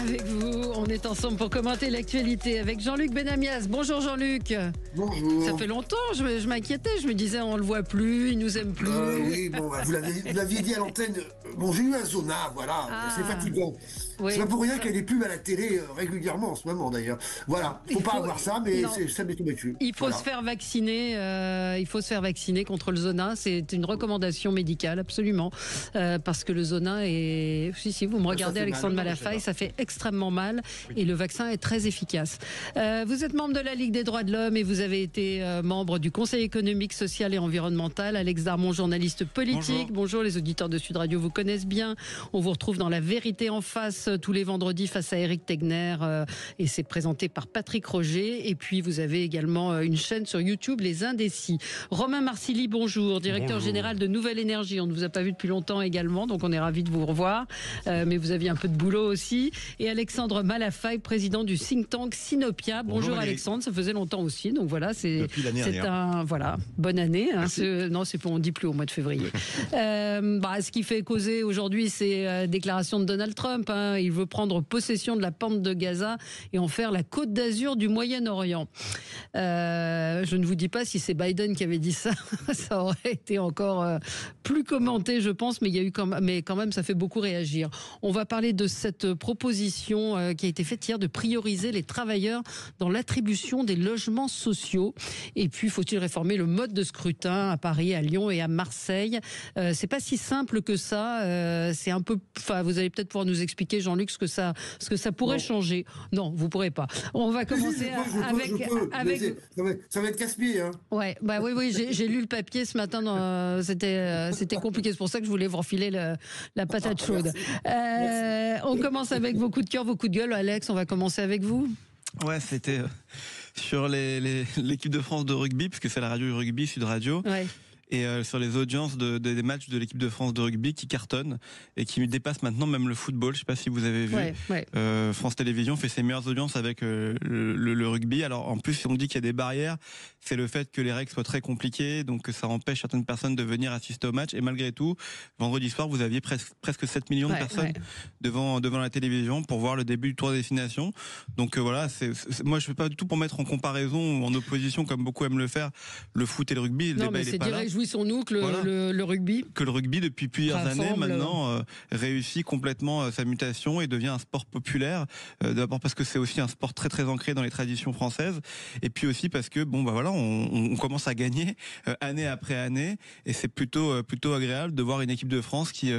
avec vous. On est ensemble pour commenter l'actualité avec Jean-Luc Benamias. Bonjour Jean-Luc. Bonjour. Ça fait longtemps, je m'inquiétais, je me disais on le voit plus, il nous aime plus. Oui, bon, vous l'aviez dit à l'antenne. Bon, j'ai eu un zona, voilà, c'est fatigant. Oui. C'est pas pour rien qu'elle est pub à la télé régulièrement en ce moment d'ailleurs. Voilà, faut pas avoir ça, mais ça m'est tombé dessus. Il faut se faire vacciner. Il faut se faire vacciner contre le zona. C'est une recommandation médicale, absolument, parce que le zona est. Si vous me regardez, Alexandre Malafaille, ça fait extrêmement mal, et le vaccin est très efficace. Vous êtes membre de la Ligue des droits de l'homme et vous avez été membre du Conseil économique, social et environnemental. Alex Darmon, journaliste politique. Bonjour, les auditeurs de Sud Radio vous connaissent bien. On vous retrouve dans La Vérité en face tous les vendredis face à Éric Tegner et c'est présenté par Patrick Roger. Et puis vous avez également une chaîne sur YouTube, Les Indécis. Romain Marcilly, bonjour, directeur général de Nouvelle Énergie. On ne vous a pas vu depuis longtemps également, donc on est ravis de vous revoir. Mais vous aviez un peu de boulot aussi. Et Alexandre Malafaille, président du think tank Sinopia. Bonjour Alexandre, ça faisait longtemps aussi. Donc voilà, c'est bonne année. Hein, on dit plus au mois de février. Ce qui fait causer aujourd'hui, c'est déclaration de Donald Trump. Hein. Il veut prendre possession de la bande de Gaza et en faire la Côte d'Azur du Moyen-Orient. Je ne vous dis pas si c'est Biden qui avait dit ça. Ça aurait été encore plus commenté, je pense, mais il y a eu quand même, ça fait beaucoup réagir. On va parler de cette proposition qui a été faite hier de prioriser les travailleurs dans l'attribution des logements sociaux. Et puis, faut-il réformer le mode de scrutin à Paris, à Lyon et à Marseille? C'est pas si simple que ça. C'est un peu. Enfin, vous allez peut-être pouvoir nous expliquer, Jean-Luc, ce que ça pourrait changer. Non, vous pourrez pas. On va commencer avec. Ça va être casse-pied, hein. Ouais, oui, j'ai lu le papier ce matin. C'était compliqué. C'est pour ça que je voulais vous refiler la patate chaude. On commence avec vos coups de cœur, vos coups de gueule. Alex, on va commencer avec vous. Ouais, c'était sur l'équipe de France de rugby, puisque c'est la radio du rugby, Sud Radio. Ouais. Et sur les audiences des matchs de l'équipe de France de rugby qui cartonnent et qui dépassent maintenant même le football. Je sais pas si vous avez vu. France Télévisions fait ses meilleures audiences avec le rugby. Alors en plus, on dit qu'il y a des barrières. C'est le fait que les règles soient très compliquées, donc que ça empêche certaines personnes de venir assister au match. Et malgré tout, vendredi soir, vous aviez presque 7 millions de personnes devant la télévision pour voir le début du tour de destination. Donc voilà, moi je ne fais pas du tout pour mettre en comparaison ou en opposition, comme beaucoup aiment le faire, le foot et le rugby. Le débat, il est pas là. Réjouissons-nous que le rugby, depuis plusieurs années maintenant réussit complètement sa mutation et devient un sport populaire. D'abord parce que c'est aussi un sport très très ancré dans les traditions françaises, et puis aussi parce que on commence à gagner année après année, et c'est plutôt agréable de voir une équipe de France qui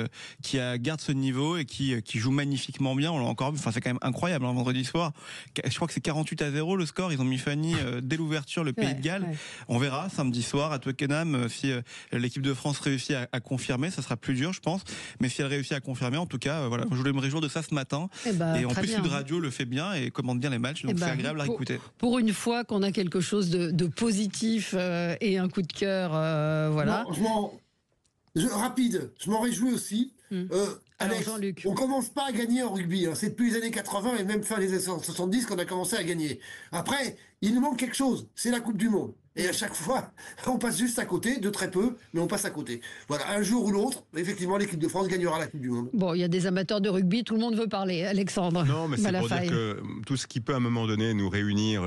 garde ce niveau et qui joue magnifiquement bien. On l'a encore vu. Enfin, c'est quand même incroyable. Vendredi soir, je crois que c'est 48-0 le score. Ils ont mis Fanny dès l'ouverture, le Pays de Galles. On verra samedi soir à Twickenham si l'équipe de France réussit à confirmer. Ça sera plus dur, je pense, mais si elle réussit à confirmer, en tout cas, je voulais me réjouir de ça ce matin. Et en plus, Sud Radio le fait bien et commente bien les matchs, donc c'est agréable à écouter. Pour une fois qu'on a quelque chose de positif et un coup de cœur, voilà. Non, je m'en réjouis aussi. Alex, on commence pas à gagner en rugby. C'est depuis les années 80 et même fin des années 70 qu'on a commencé à gagner. Après, il nous manque quelque chose. C'est la Coupe du Monde. Et à chaque fois, on passe juste à côté, de très peu, mais on passe à côté. Voilà, un jour ou l'autre, effectivement, l'équipe de France gagnera la Coupe du Monde. Bon, il y a des amateurs de rugby, tout le monde veut parler. Alexandre. Non, mais c'est pour dire que tout ce qui peut à un moment donné nous réunir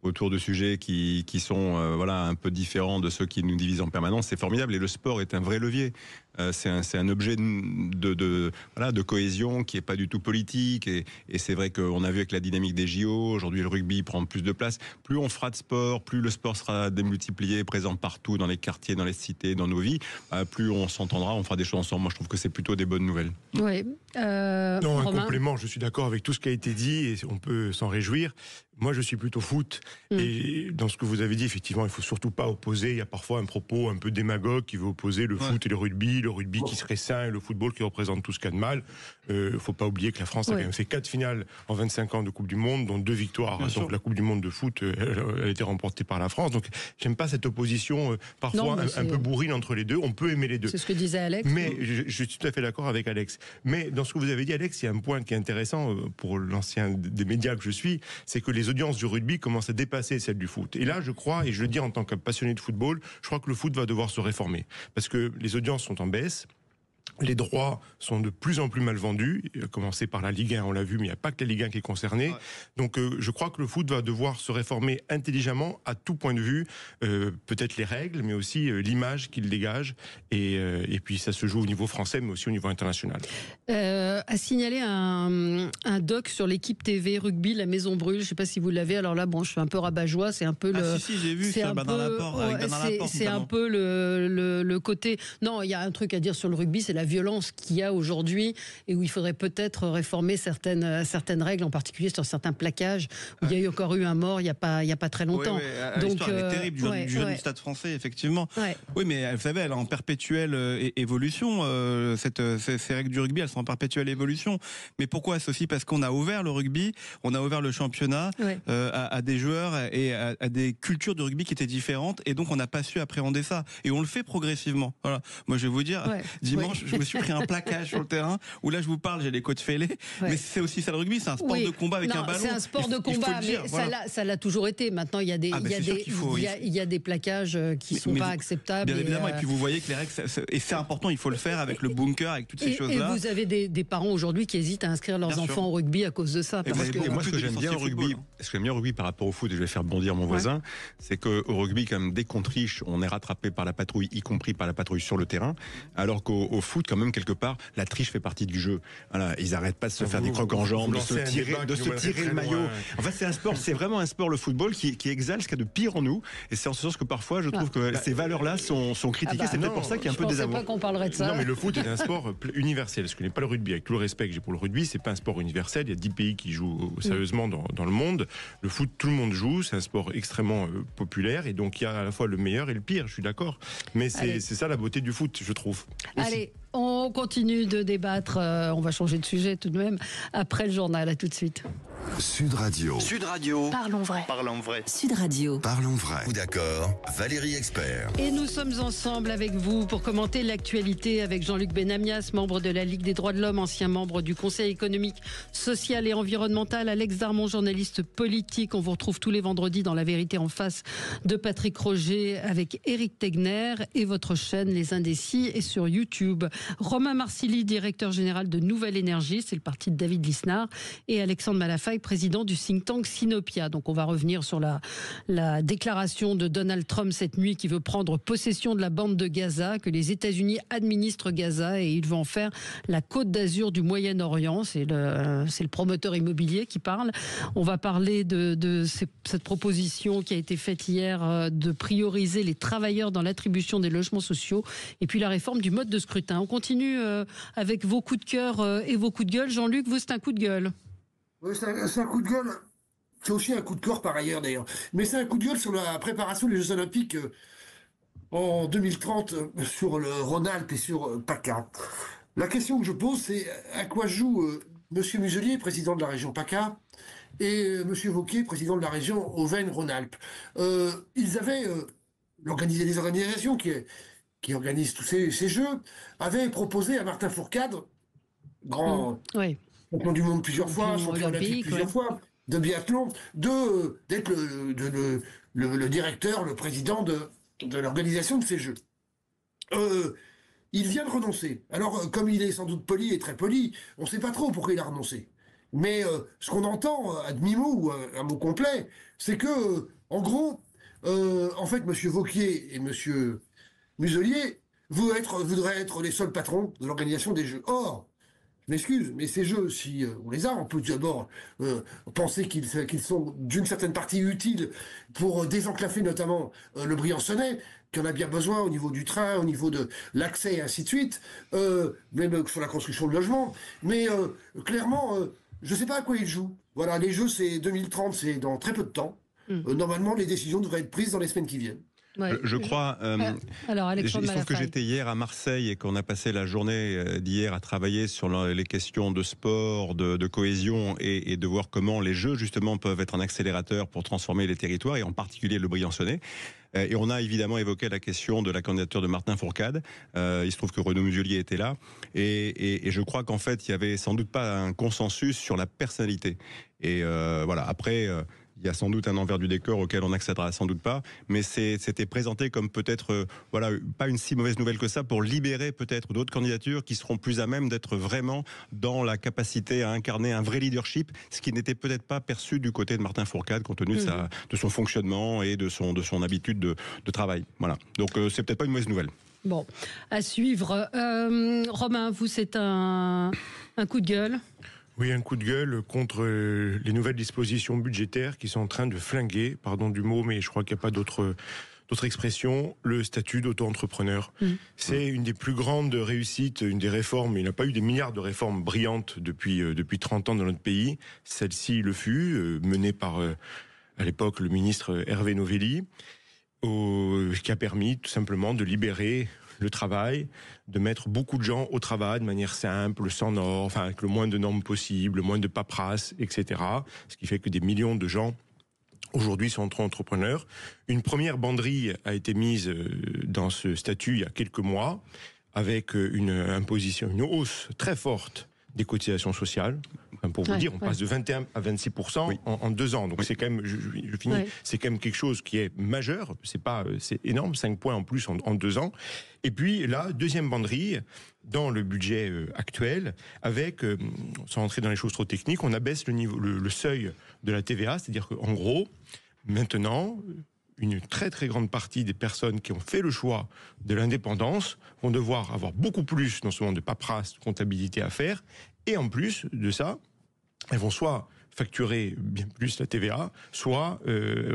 autour de sujets qui sont un peu différents de ceux qui nous divisent en permanence, c'est formidable. Et le sport est un vrai levier. C'est un objet de cohésion qui est pas du tout politique, et c'est vrai qu'on a vu avec la dynamique des JO, aujourd'hui le rugby prend plus de place. Plus on fera de sport, plus le sport sera démultiplié, présent partout dans les quartiers, dans les cités, dans nos vies, plus on s'entendra, on fera des choses ensemble. Moi je trouve que c'est plutôt des bonnes nouvelles. Oui. Non, un complément, je suis d'accord avec tout ce qui a été dit et on peut s'en réjouir. Moi, je suis plutôt foot. Et dans ce que vous avez dit, effectivement, il faut surtout pas opposer. Il y a parfois un propos un peu démagogue qui veut opposer le foot et le rugby qui serait sain et le football qui représente tout ce qu'il y a de mal. Faut pas oublier que la France a quand même fait 4 finales en 25 ans de Coupe du Monde, dont 2 victoires. Bien donc sûr. La Coupe du Monde de foot, elle a été remportée par la France. Donc, j'aime pas cette opposition parfois un peu bourrine entre les deux. On peut aimer les deux. C'est ce que disait Alex. Mais je suis tout à fait d'accord avec Alex. Mais dans ce que vous avez dit, Alex, il y a un point qui est intéressant pour l'ancien des médias que je suis, c'est que les audiences du rugby commencent à dépasser celles du foot. Et là, je crois, et je le dis en tant que passionné de football, je crois que le foot va devoir se réformer. Parce que les audiences sont en baisse. Les droits sont de plus en plus mal vendus, à commencer par la Ligue 1, on l'a vu, mais il n'y a pas que la Ligue 1 qui est concernée. Ouais. Donc je crois que le foot va devoir se réformer intelligemment à tout point de vue, peut-être les règles, mais aussi l'image qu'il dégage. Et puis ça se joue au niveau français, mais aussi au niveau international. A signalé un doc sur l'équipe TV rugby, La Maison Brûle. Je ne sais pas si vous l'avez. Alors là, bon, je suis un peu rabat-joie. C'est un peu si, j'ai vu ça, Bernard Laporte. C'est un peu le côté. Non, il y a un truc à dire sur le rugby, c'est la violence qu'il y a aujourd'hui et où il faudrait peut-être réformer certaines règles, en particulier sur certains plaquages où il y a encore eu un mort il y a pas très longtemps. Donc l'histoire elle est terrible du jeu du Stade Français, effectivement. Ouais. Oui, mais vous savez, elle est en perpétuelle évolution. Ces règles du rugby, elles sont en perpétuelle évolution. Mais pourquoi, Sophie? Parce qu'on a ouvert le rugby, on a ouvert le championnat à des joueurs et à des cultures de rugby qui étaient différentes, et donc on n'a pas su appréhender ça. Et on le fait progressivement. Voilà. Moi, je vais vous dire, dimanche, je me suis pris un plaquage sur le terrain où là, je vous parle, j'ai les côtes fêlées. Mais c'est aussi ça le rugby, c'est un sport de combat avec un ballon. C'est un sport de combat, mais ça l'a toujours été. Maintenant, il y a des plaquages qui sont pas acceptables. Bien évidemment, et puis vous voyez que les règles, et c'est important, il faut le faire avec le bunker, avec toutes ces choses-là. Et vous avez des parents aujourd'hui qui hésitent à inscrire leurs enfants au rugby à cause de ça. Moi, ce que j'aime bien au rugby, par rapport au foot, et je vais faire bondir mon voisin, c'est qu'au rugby, quand même, dès qu'on triche, on est rattrapé par la patrouille, y compris par la patrouille sur le terrain, alors qu'au foot, quand même, quelque part, la triche fait partie du jeu. Voilà, ils n'arrêtent pas de se faire des crocs en jambes, de se tirer le maillot. En fait, c'est vraiment un sport, le football, qui exalte ce qu'il y a de pire en nous. Et c'est en ce sens que parfois, je trouve que ces valeurs-là sont critiquées. C'est peut-être pour ça qu'il y a un peu de désamour. Je ne pensais pas qu'on parlerait de ça. Non, mais le foot est un sport universel. Je ne connais pas le rugby. Avec tout le respect que j'ai pour le rugby, c'est pas un sport universel. Il y a 10 pays qui jouent sérieusement dans le monde. Le foot, tout le monde joue. C'est un sport extrêmement populaire. Et donc, il y a à la fois le meilleur et le pire. Je suis d'accord. Mais c'est ça la beauté du foot, je trouve. Aussi. Allez, on continue de débattre. On va changer de sujet tout de même après le journal. À tout de suite. Sud Radio. Sud Radio. Parlons vrai. Parlons vrai. Sud Radio. Parlons vrai. D'accord. Valérie Expert. Et nous sommes ensemble avec vous pour commenter l'actualité avec Jean-Luc Benamias, membre de la Ligue des droits de l'homme, ancien membre du Conseil économique, social et environnemental. Alex Darmon, journaliste politique. On vous retrouve tous les vendredis dans La Vérité en face de Patrick Roger avec Éric Tegner, et votre chaîne Les Indécis est sur YouTube. Romain Marcilly, directeur général de Nouvelle Énergie, c'est le parti de David Lisnard, et Alexandre Malafaille, président du think tank Sinopia. Donc on va revenir sur la déclaration de Donald Trump cette nuit qui veut prendre possession de la bande de Gaza, que les États-Unis administrent Gaza et il veut en faire la Côte d'Azur du Moyen-Orient. C'est le promoteur immobilier qui parle. On va parler de cette proposition qui a été faite hier de prioriser les travailleurs dans l'attribution des logements sociaux, et puis la réforme du mode de scrutin. On continue avec vos coups de cœur et vos coups de gueule. Jean-Luc, vous, c'est un coup de gueule. Oui, c'est un coup de gueule. C'est aussi un coup de corps par ailleurs d'ailleurs. Mais c'est un coup de gueule sur la préparation des Jeux Olympiques en 2030 sur le Rhône-Alpes et sur PACA. La question que je pose, c'est à quoi joue M. Muselier, président de la région PACA, et M. Wauquiez, président de la région Auvergne-Rhône-Alpes. Ils avaient les organisations qui organisent tous ces Jeux, avaient proposé à Martin Fourcade, grand champion du monde plusieurs fois, champion olympique plusieurs fois, de biathlon, d'être le directeur, le président de l'organisation de ces Jeux. Il vient de renoncer. Alors, comme il est sans doute poli et très poli, on ne sait pas trop pourquoi il a renoncé. Mais ce qu'on entend à demi-mot ou un mot complet, c'est que, en gros, en fait, M. Wauquiez et M. Muselier voudraient être les seuls patrons de l'organisation des Jeux. Or, je m'excuse, mais ces Jeux, si on les a, on peut d'abord penser qu'ils sont d'une certaine partie utiles pour désenclaver notamment le Briançonnais, qui en a bien besoin au niveau du train, au niveau de l'accès et ainsi de suite, même sur la construction de logements. Mais clairement, je ne sais pas à quoi ils jouent. Voilà, les Jeux, c'est 2030, c'est dans très peu de temps. Normalement, les décisions devraient être prises dans les semaines qui viennent. Ouais. Je crois. Alors, il se trouve que j'étais hier à Marseille et qu'on a passé la journée d'hier à travailler sur les questions de sport, de cohésion et de voir comment les Jeux justement peuvent être un accélérateur pour transformer les territoires et en particulier le Briançonnais. Et on a évidemment évoqué la question de la candidature de Martin Fourcade. Il se trouve que Renaud Muselier était là. Et je crois qu'en fait, il y avait sans doute pas un consensus sur la personnalité. Et voilà. Après. Il y a sans doute un envers du décor auquel on n'accédera sans doute pas, mais c'était présenté comme peut-être, pas une si mauvaise nouvelle que ça pour libérer peut-être d'autres candidatures qui seront plus à même d'être vraiment dans la capacité à incarner un vrai leadership, ce qui n'était peut-être pas perçu du côté de Martin Fourcade compte tenu de son fonctionnement et de son habitude de travail. Voilà. Donc c'est peut-être pas une mauvaise nouvelle. Bon, à suivre. Romain, vous, c'est un coup de gueule? Oui, un coup de gueule contre les nouvelles dispositions budgétaires qui sont en train de flinguer, pardon du mot, mais je crois qu'il n'y a pas d'autre expression, le statut d'auto-entrepreneur. C'est une des plus grandes réussites, une des réformes. Il n'y a pas eu des milliards de réformes brillantes depuis 30 ans dans notre pays. Celle-ci le fut, menée par, à l'époque, le ministre Hervé Novelli, qui a permis tout simplement de libérer le travail, de mettre beaucoup de gens au travail de manière simple, sans normes, enfin avec le moins de normes possible, le moins de paperasse, etc. Ce qui fait que des millions de gens aujourd'hui sont entrepreneurs. Une première banderille a été mise dans ce statut il y a quelques mois, avec une imposition, une hausse très forte des cotisations sociales. Enfin, pour vous dire, on passe de 21 à 26% en 2 ans. Donc c'est quand même, je finis, c'est quand même quelque chose qui est majeur. C'est énorme, 5 points en plus en 2 ans. Et puis là, deuxième banderille dans le budget actuel, avec, sans rentrer dans les choses trop techniques, on abaisse le seuil de la TVA, c'est-à-dire qu'en gros, maintenant, une très très grande partie des personnes qui ont fait le choix de l'indépendance vont devoir avoir beaucoup plus, non seulement de paperasse, de comptabilité à faire, et en plus de ça, elles vont soit facturer bien plus la TVA, soit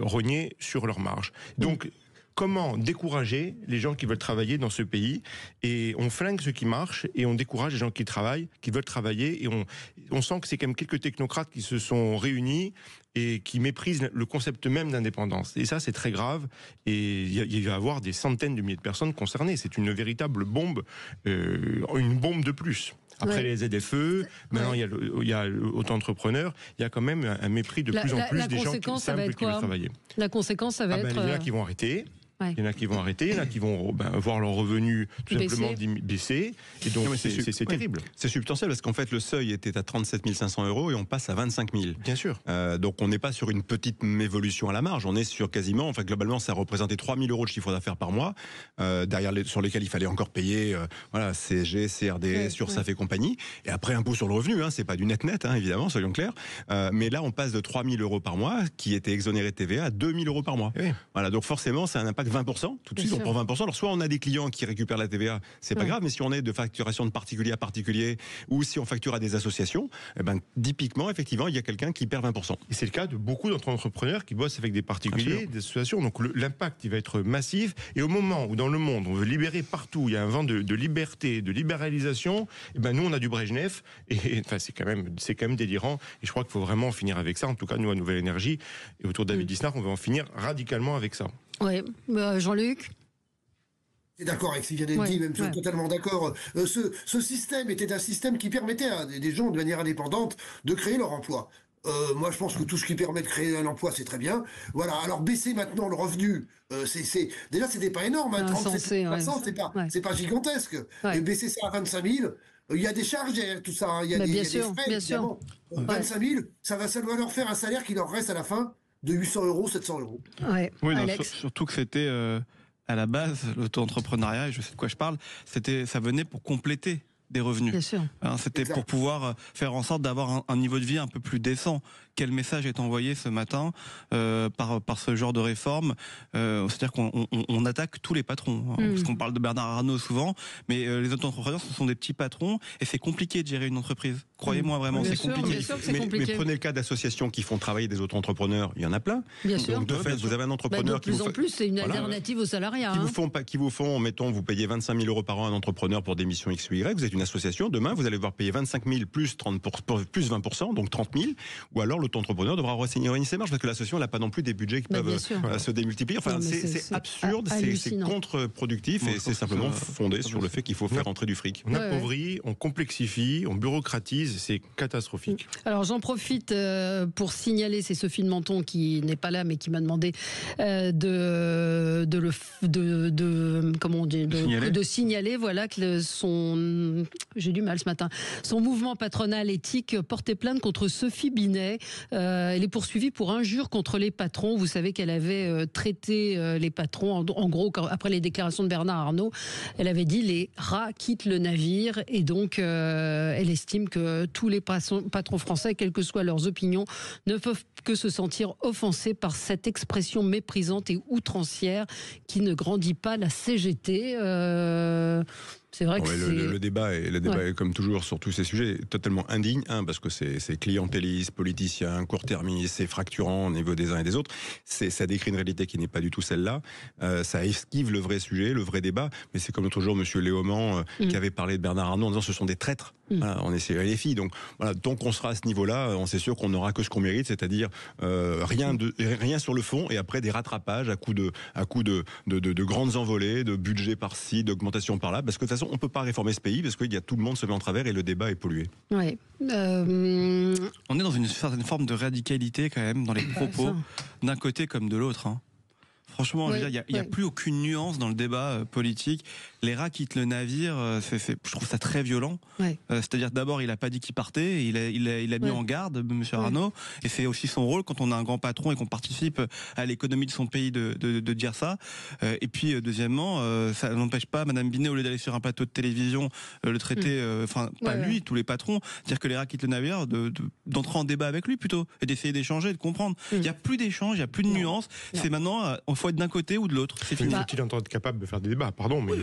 rogner sur leur marge. Donc, comment décourager les gens qui veulent travailler dans ce pays? Et on flingue ce qui marche et on décourage les gens qui travaillent, qui veulent travailler. Et on sent que c'est quand même quelques technocrates qui se sont réunis et qui méprisent le concept même d'indépendance. Et ça, c'est très grave. Et il va y avoir des centaines de milliers de personnes concernées. C'est une véritable bombe, une bombe de plus. Après les ZFE, maintenant il y a auto-entrepreneurs, il y a quand même un mépris de plus en plus des gens qui veulent travailler. La conséquence, ça va être... Il y en a qui vont arrêter. Il y en a qui vont arrêter, il y en a qui vont voir leurs revenus tout simplement baisser. Et donc c'est terrible. C'est substantiel parce qu'en fait le seuil était à 37 500 € et on passe à 25 000. Bien sûr. Donc on n'est pas sur une petite évolution à la marge, on est sur quasiment, enfin globalement ça représentait 3 000 € de chiffre d'affaires par mois, sur lesquels il fallait encore payer CSG, CRDS, URSSAF et compagnie. Et après impôt sur le revenu, c'est pas du net, évidemment, soyons clairs. Mais là on passe de 3 000 € par mois, qui était exonéré de TVA, à 2 000 € par mois. Oui. Voilà, donc forcément c'est un impact 20%, tout de suite, on prend 20%. Alors, soit on a des clients qui récupèrent la TVA, c'est pas grave, mais si on est de facturation de particulier à particulier, ou si on facture à des associations, typiquement, effectivement, il y a quelqu'un qui perd 20%. Et c'est le cas de beaucoup d'entrepreneurs qui bossent avec des particuliers, des associations. Donc, l'impact, il va être massif. Et au moment où, dans le monde, on veut libérer partout, il y a un vent de liberté, de libéralisation, nous, on a du Brejnev. Et c'est quand même délirant. Et je crois qu'il faut vraiment finir avec ça. En tout cas, nous, à Nouvelle Énergie, et autour de David Lisnard, on va en finir radicalement avec ça. Oui, Jean-Luc? Je suis d'accord avec ce qui vient d'être dit, même je suis totalement d'accord. Ce système était un système qui permettait à des gens de manière indépendante de créer leur emploi. Moi, je pense que tout ce qui permet de créer un emploi, c'est très bien. Voilà. Alors baisser maintenant le revenu, déjà c'était pas énorme. 37%, c'est pas gigantesque. Et baisser ça à 25 000. Il y a des charges derrière tout ça. Il y a des frais, évidemment. 25 000, ça va leur faire un salaire qui leur reste à la fin de 800 €, 700 €. Ouais. Oui, surtout que c'était à la base l'auto-entrepreneuriat, et je sais de quoi je parle, ça venait pour compléter des revenus. Bien sûr. C'était pour pouvoir faire en sorte d'avoir un niveau de vie un peu plus décent. Quel message est envoyé ce matin par ce genre de réforme? C'est-à-dire qu'on attaque tous les patrons. Parce qu'on parle de Bernard Arnault souvent, mais les auto-entrepreneurs, ce sont des petits patrons et c'est compliqué de gérer une entreprise. Croyez-moi vraiment, c'est compliqué. Mais prenez le cas d'associations qui font travailler des auto-entrepreneurs, il y en a plein. Bien sûr. Donc de fait, vous avez un entrepreneur qui vous... En plus, c'est une alternative au salariat. Qui vous font, mettons, vous payez 25 000 € par an à un entrepreneur pour des missions X ou Y, vous êtes une association, demain vous allez devoir payer 25 000 plus 20%, donc 30 000, ou alors l'auto-entrepreneur devra renseigner ses marges parce que l'association n'a pas non plus des budgets qui peuvent se démultiplier. Enfin, c'est absurde, c'est contre-productif et c'est simplement fondé sur le fait qu'il faut faire entrer du fric. On appauvrit, on complexifie, on bureaucratise, c'est catastrophique. Alors j'en profite pour signaler, c'est Sophie de Menton qui n'est pas là mais qui m'a demandé de signaler voilà que j'ai du mal ce matin, son mouvement patronal éthique portait plainte contre Sophie Binet Elle est poursuivie pour injure contre les patrons. Vous savez qu'elle avait traité les patrons, en gros, après les déclarations de Bernard Arnault, elle avait dit les rats quittent le navire, et donc elle estime que tous les patrons français, quelles que soient leurs opinions, ne peuvent que se sentir offensés par cette expression méprisante et outrancière qui ne grandit pas la CGT. C'est vrai que le débat est, comme toujours sur tous ces sujets, totalement indigne, parce que c'est clientéliste, politicien, court-termiste, c'est fracturant au niveau des uns et des autres. Ça décrit une réalité qui n'est pas du tout celle-là. Ça esquive le vrai sujet, le vrai débat. Mais c'est comme l'autre jour, M. Léaumont, qui avait parlé de Bernard Arnault en disant ce sont des traîtres. Voilà, on essaie les filles. Donc voilà, tant qu'on sera à ce niveau-là, on sait sûr qu'on n'aura que ce qu'on mérite, c'est-à-dire rien sur le fond, et après des rattrapages à coup de grandes envolées, de budget par-ci, d'augmentation par-là, parce que de toute façon, on ne peut pas réformer ce pays, parce qu'il y a tout le monde se met en travers et le débat est pollué. Ouais. On est dans une certaine forme de radicalité quand même dans les propos, d'un côté comme de l'autre. Franchement, il n'y a plus aucune nuance dans le débat politique. Les rats quittent le navire, je trouve ça très violent. C'est-à-dire d'abord, il n'a pas dit qu'il partait, il a mis en garde M. Arnault, et c'est aussi son rôle quand on a un grand patron et qu'on participe à l'économie de son pays de dire ça. Et puis deuxièmement, ça n'empêche pas Mme Binet, au lieu d'aller sur un plateau de télévision, le traiter, lui, tous les patrons, dire que les rats quittent le navire, d'entrer en débat avec lui plutôt, et d'essayer d'échanger, de comprendre. Il n'y a plus d'échange, il n'y a plus de nuances. C'est maintenant, il faut être d'un côté ou de l'autre. C'est fini. Faut-il être capable de faire des débats, pardon, mais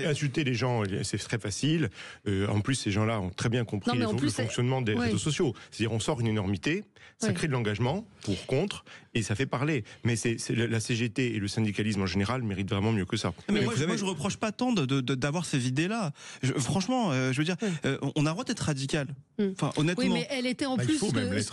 insulter les gens, c'est très facile. En plus, ces gens-là ont très bien compris le fonctionnement des réseaux sociaux. C'est-à-dire, on sort une énormité, ça crée de l'engagement pour, contre, et ça fait parler. Mais la CGT et le syndicalisme en général méritent vraiment mieux que ça. Mais moi, je reproche pas tant d'avoir ces idées-là. Franchement, je veux dire, on a le droit d'être radical. Enfin, honnêtement. Oui, mais elle était en plus ce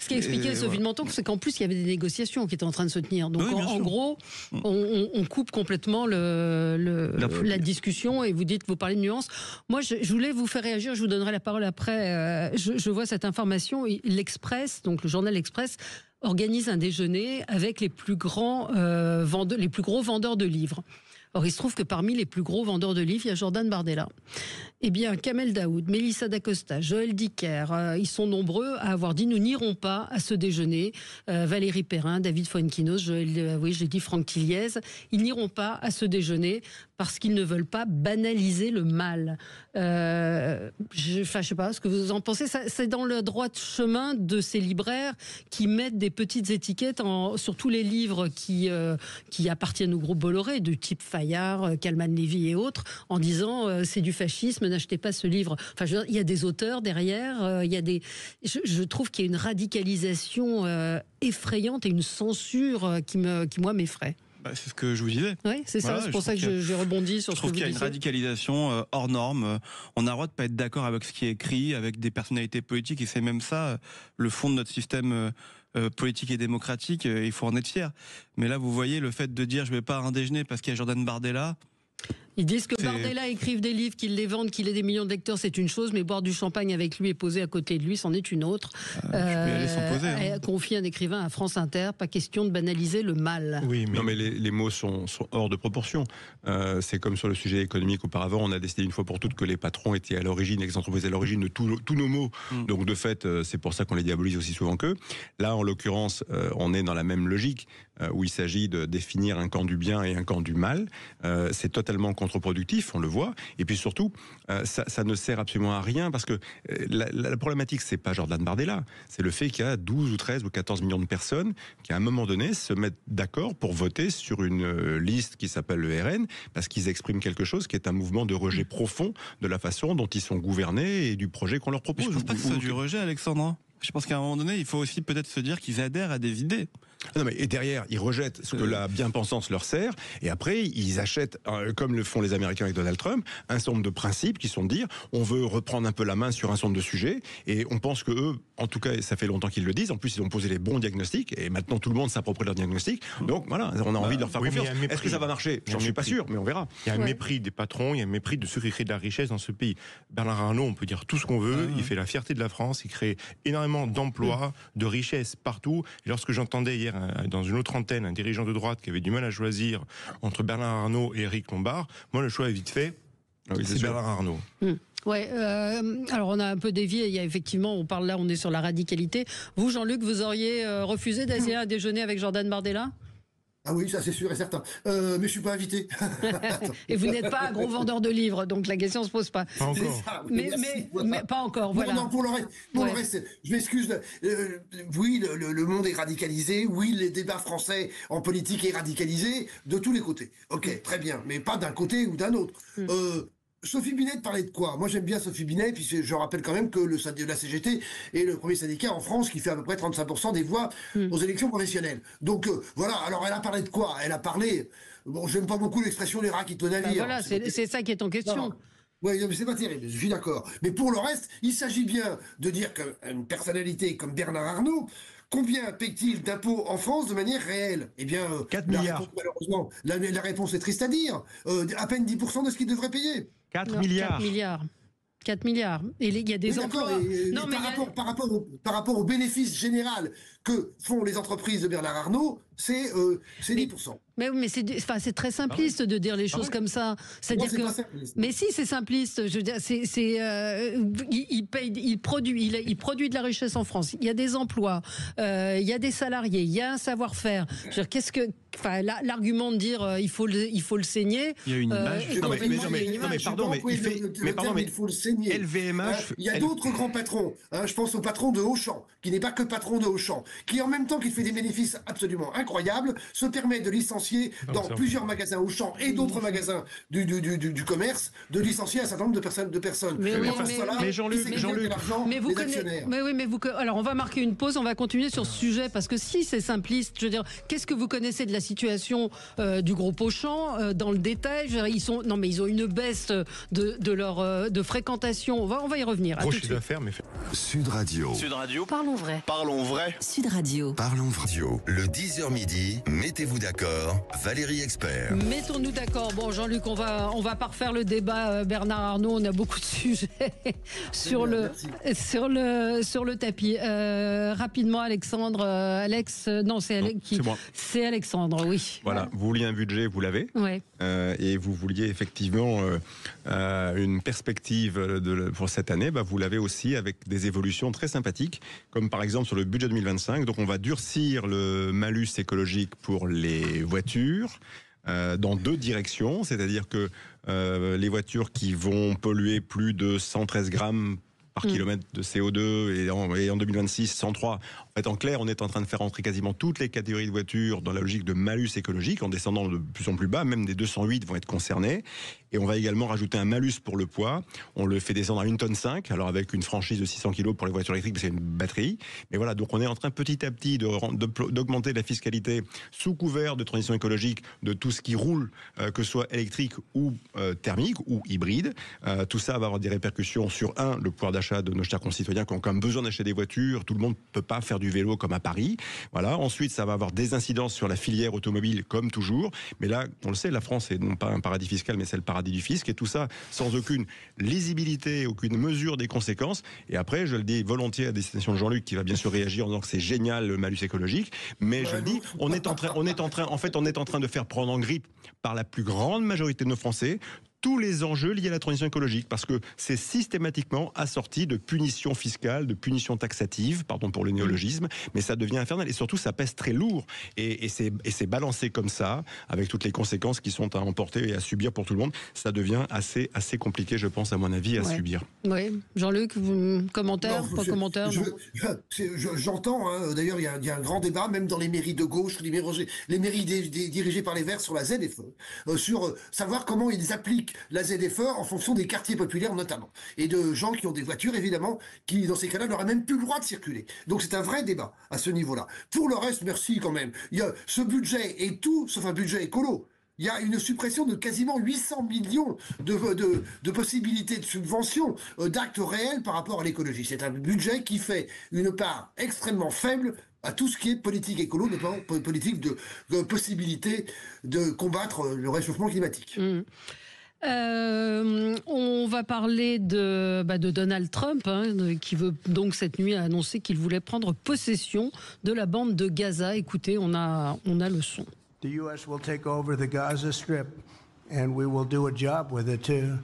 qui expliquait Sophie de Menton, c'est qu'en plus il y avait des négociations qui étaient en train de se tenir. Donc en gros, on coupe complètement la discussion, et vous parlez de nuances. Moi, je voulais vous faire réagir. Je vous donnerai la parole après. Je vois cette information. L'Express, donc le journal L'Express, organise un déjeuner avec les plus gros vendeurs de livres. Or, il se trouve que parmi les plus gros vendeurs de livres, il y a Jordan Bardella. Eh bien, Kamel Daoud, Mélissa Dacosta, Joël Dicker, ils sont nombreux à avoir dit « nous n'irons pas à ce déjeuner ». Valérie Perrin, David Fuenquinos, j'ai dit Franck Tilliez, ils n'iront pas à ce déjeuner parce qu'ils ne veulent pas banaliser le mal. Je sais pas ce que vous en pensez. C'est dans le droit chemin de ces libraires qui mettent des petites étiquettes sur tous les livres qui appartiennent au groupe Bolloré, du type Fayard, Kalman Levy et autres, en disant c'est du fascisme, n'achetez pas ce livre. Enfin, il y a des auteurs derrière, je trouve qu'il y a une radicalisation effrayante et une censure qui moi m'effraie. C'est ce que je vous disais. Oui, c'est ça, c'est pour ça que j'ai rebondi sur ce que vous disiez. Je trouve qu'il y a une radicalisation hors norme. On a le droit de ne pas être d'accord avec ce qui est écrit, avec des personnalités politiques, et c'est même ça le fond de notre système politique et démocratique. Il faut en être fier. Mais là, vous voyez, le fait de dire je ne vais pas à un déjeuner parce qu'il y a Jordan Bardella. Ils disent que Bardella écrive des livres, qu'il les vende, qu'il ait des millions de lecteurs, c'est une chose, mais boire du champagne avec lui et poser à côté de lui, c'en est une autre. Je peux y aller sans poser. Confie un écrivain à France Inter, pas question de banaliser le mal. Oui, mais... Non, mais les mots sont hors de proportion. C'est comme sur le sujet économique auparavant, on a décidé une fois pour toutes que les patrons étaient à l'origine, et les entreprises à l'origine de tous nos maux. Donc de fait, c'est pour ça qu'on les diabolise aussi souvent qu'eux. Là, en l'occurrence, on est dans la même logique, où il s'agit de définir un camp du bien et un camp du mal. C'est totalement contre-productif, on le voit. Et puis surtout, ça ne sert absolument à rien, parce que la problématique, c'est pas Jordan Bardella, c'est le fait qu'il y a 12 ou 13 ou 14 millions de personnes qui, à un moment donné, se mettent d'accord pour voter sur une liste qui s'appelle le RN, parce qu'ils expriment quelque chose qui est un mouvement de rejet profond de la façon dont ils sont gouvernés et du projet qu'on leur propose. Mais je pense pas que c'est du rejet, Alexandre. Je pense qu'à un moment donné, il faut aussi peut-être se dire qu'ils adhèrent à des idées. Non, mais et derrière, ils rejettent ce que la bien-pensance leur sert, et après, ils achètent, comme le font les Américains avec Donald Trump, un certain nombre de principes qui sont de dire on veut reprendre un peu la main sur un certain nombre de sujets, et on pense que eux, en tout cas, ça fait longtemps qu'ils le disent, en plus, ils ont posé les bons diagnostics, et maintenant tout le monde s'approprie leur diagnostic, donc voilà, on a envie de leur faire confiance. Est-ce que ça va marcher? J'en suis pas sûr, mais on verra. Il y a un mépris des patrons, il y a un mépris de ceux qui créent de la richesse dans ce pays. Bernard Arnault, on peut dire tout ce qu'on veut, il fait la fierté de la France, il crée énormément d'emplois, de richesses partout, et lorsque j'entendais hier dans une autre antenne un dirigeant de droite qui avait du mal à choisir entre Bernard Arnault et Éric Lombard, moi le choix est vite fait. Oui, c'est Bernard Arnault. Ouais, alors on a un peu dévié. Il y a effectivement, on est sur la radicalité. Vous, Jean-Luc, vous auriez refusé d'aller à déjeuner avec Jordan Bardella ? Ah oui, ça c'est sûr et certain. Mais je suis pas invité. Et vous n'êtes pas un gros vendeur de livres, donc la question se pose pas. Pas encore. Mais pas encore, voilà. Non, pour le reste, je m'excuse. Oui, le monde est radicalisé. Oui, les débats français en politique est radicalisé de tous les côtés. Ok, très bien, mais pas d'un côté ou d'un autre. Sophie Binet parlait de quoi? Moi j'aime bien Sophie Binet, puis je rappelle quand même que la CGT est le premier syndicat en France qui fait à peu près 35% des voix aux élections professionnelles. Donc voilà, alors elle a parlé de quoi? Elle a parlé, bon j'aime pas beaucoup l'expression les rats qui te navirent. Voilà, c'est ça qui est en question. Oui, mais c'est pas terrible, je suis d'accord. Mais pour le reste, il s'agit bien de dire qu'une personnalité comme Bernard Arnault, combien paye-t-il d'impôts en France de manière réelle? Eh bien, 4 milliards. Malheureusement, la réponse est triste à dire. À peine 10% de ce qu'il devrait payer. 4 milliards. 4 milliarrs. Et il y a des emplois. Par rapport au bénéfice général que font les entreprises de Bernard Arnault, c'est 10%. Mais c'est très simpliste de dire les choses comme ça. C'est-à-dire mais si, c'est simpliste. Je veux dire, il produit de la richesse en France. Il y a des emplois, il y a des salariés, il y a un savoir-faire. Je veux dire, l'argument de dire il faut le saigner. Il y a une image. Il faut le saigner. LVMH. Il y a d'autres grands patrons. Je pense au patron de Auchan, qui n'est pas que patron de Auchan, qui en même temps qu'il fait des bénéfices absolument incroyables, se permet de licencier dans plusieurs magasins Auchan et d'autres magasins du commerce, de licencier un certain nombre de personnes. Mais Jean-Luc, alors on va marquer une pause, on va continuer sur ce sujet parce que si c'est simpliste, je veux dire, qu'est-ce que vous connaissez de la situation du groupe Auchan dans le détail? Ils ont une baisse de leur de fréquentation. On va y revenir. Gros chiffre d'affaires, mais Sud Radio. Parlons vrai. Parlons vrai. Sud Radio. Parlons radio. Le 10h midi, mettez-vous d'accord. Valérie Expert. Mettons-nous d'accord. Bon, Jean-Luc, on va pas refaire le débat Bernard Arnault. On a beaucoup de sujets sur le tapis. Rapidement, Alexandre. C'est Alexandre, oui. Voilà. Vous vouliez un budget, vous l'avez. Ouais. Et vous vouliez effectivement une perspective pour cette année. Vous l'avez aussi avec des évolutions très sympathiques, comme par exemple sur le budget 2025. Donc on va durcir le malus écologique pour les voitures dans deux directions, c'est-à-dire que les voitures qui vont polluer plus de 113 grammes par kilomètre de CO2 et en 2026 103. En fait, en clair, on est en train de faire entrer quasiment toutes les catégories de voitures dans la logique de malus écologique en descendant de plus en plus bas. Même des 208 vont être concernés. Et on va également rajouter un malus pour le poids. On le fait descendre à 1,5 tonne, alors avec une franchise de 600 kg pour les voitures électriques parce qu'il y a une batterie. Mais voilà, donc on est en train petit à petit d'augmenter la fiscalité sous couvert de transition écologique de tout ce qui roule, que ce soit électrique ou thermique ou hybride. Tout ça va avoir des répercussions sur le pouvoir d'achat de nos chers concitoyens qui ont quand même besoin d'acheter des voitures. Tout le monde ne peut pas faire du vélo comme à Paris. Voilà. Ensuite, ça va avoir des incidences sur la filière automobile comme toujours. Mais là, on le sait, la France est non pas un paradis fiscal, mais c'est le paradis du fisc. Et tout ça sans aucune lisibilité, aucune mesure des conséquences. Et après, je le dis volontiers à destination de Jean-Luc qui va bien sûr réagir en disant que c'est génial le malus écologique. Mais je le dis, on est en train de faire prendre en grippe par la plus grande majorité de nos Français tous les enjeux liés à la transition écologique, parce que c'est systématiquement assorti de punitions fiscales, de punitions taxatives, pardon pour le néologisme, mais ça devient infernal, et surtout ça pèse très lourd, et c'est balancé comme ça, avec toutes les conséquences qui sont à emporter et à subir pour tout le monde, ça devient assez compliqué, je pense, à mon avis, à subir. Oui, Jean-Luc, commentaire, J'entends, d'ailleurs il y a un grand débat, même dans les mairies de gauche, les mairies dirigées par les Verts sur la ZFE, sur savoir comment ils appliquent la ZFE en fonction des quartiers populaires notamment, et de gens qui ont des voitures évidemment, qui dans ces cas-là n'auraient même plus le droit de circuler. Donc c'est un vrai débat à ce niveau-là. Pour le reste, merci quand même. Ce budget est tout sauf un budget écolo. Il y a une suppression de quasiment 800 millions de possibilités de subventions, d'actes réels par rapport à l'écologie. C'est un budget qui fait une part extrêmement faible à tout ce qui est politique écolo, notamment politique de possibilité de combattre le réchauffement climatique. On va parler de Donald Trump, qui veut donc cette nuit annoncer qu'il voulait prendre possession de la bande de Gaza. Écoutez, on a le son. The U.S. will take over the Gaza Strip, and we will do a job with it to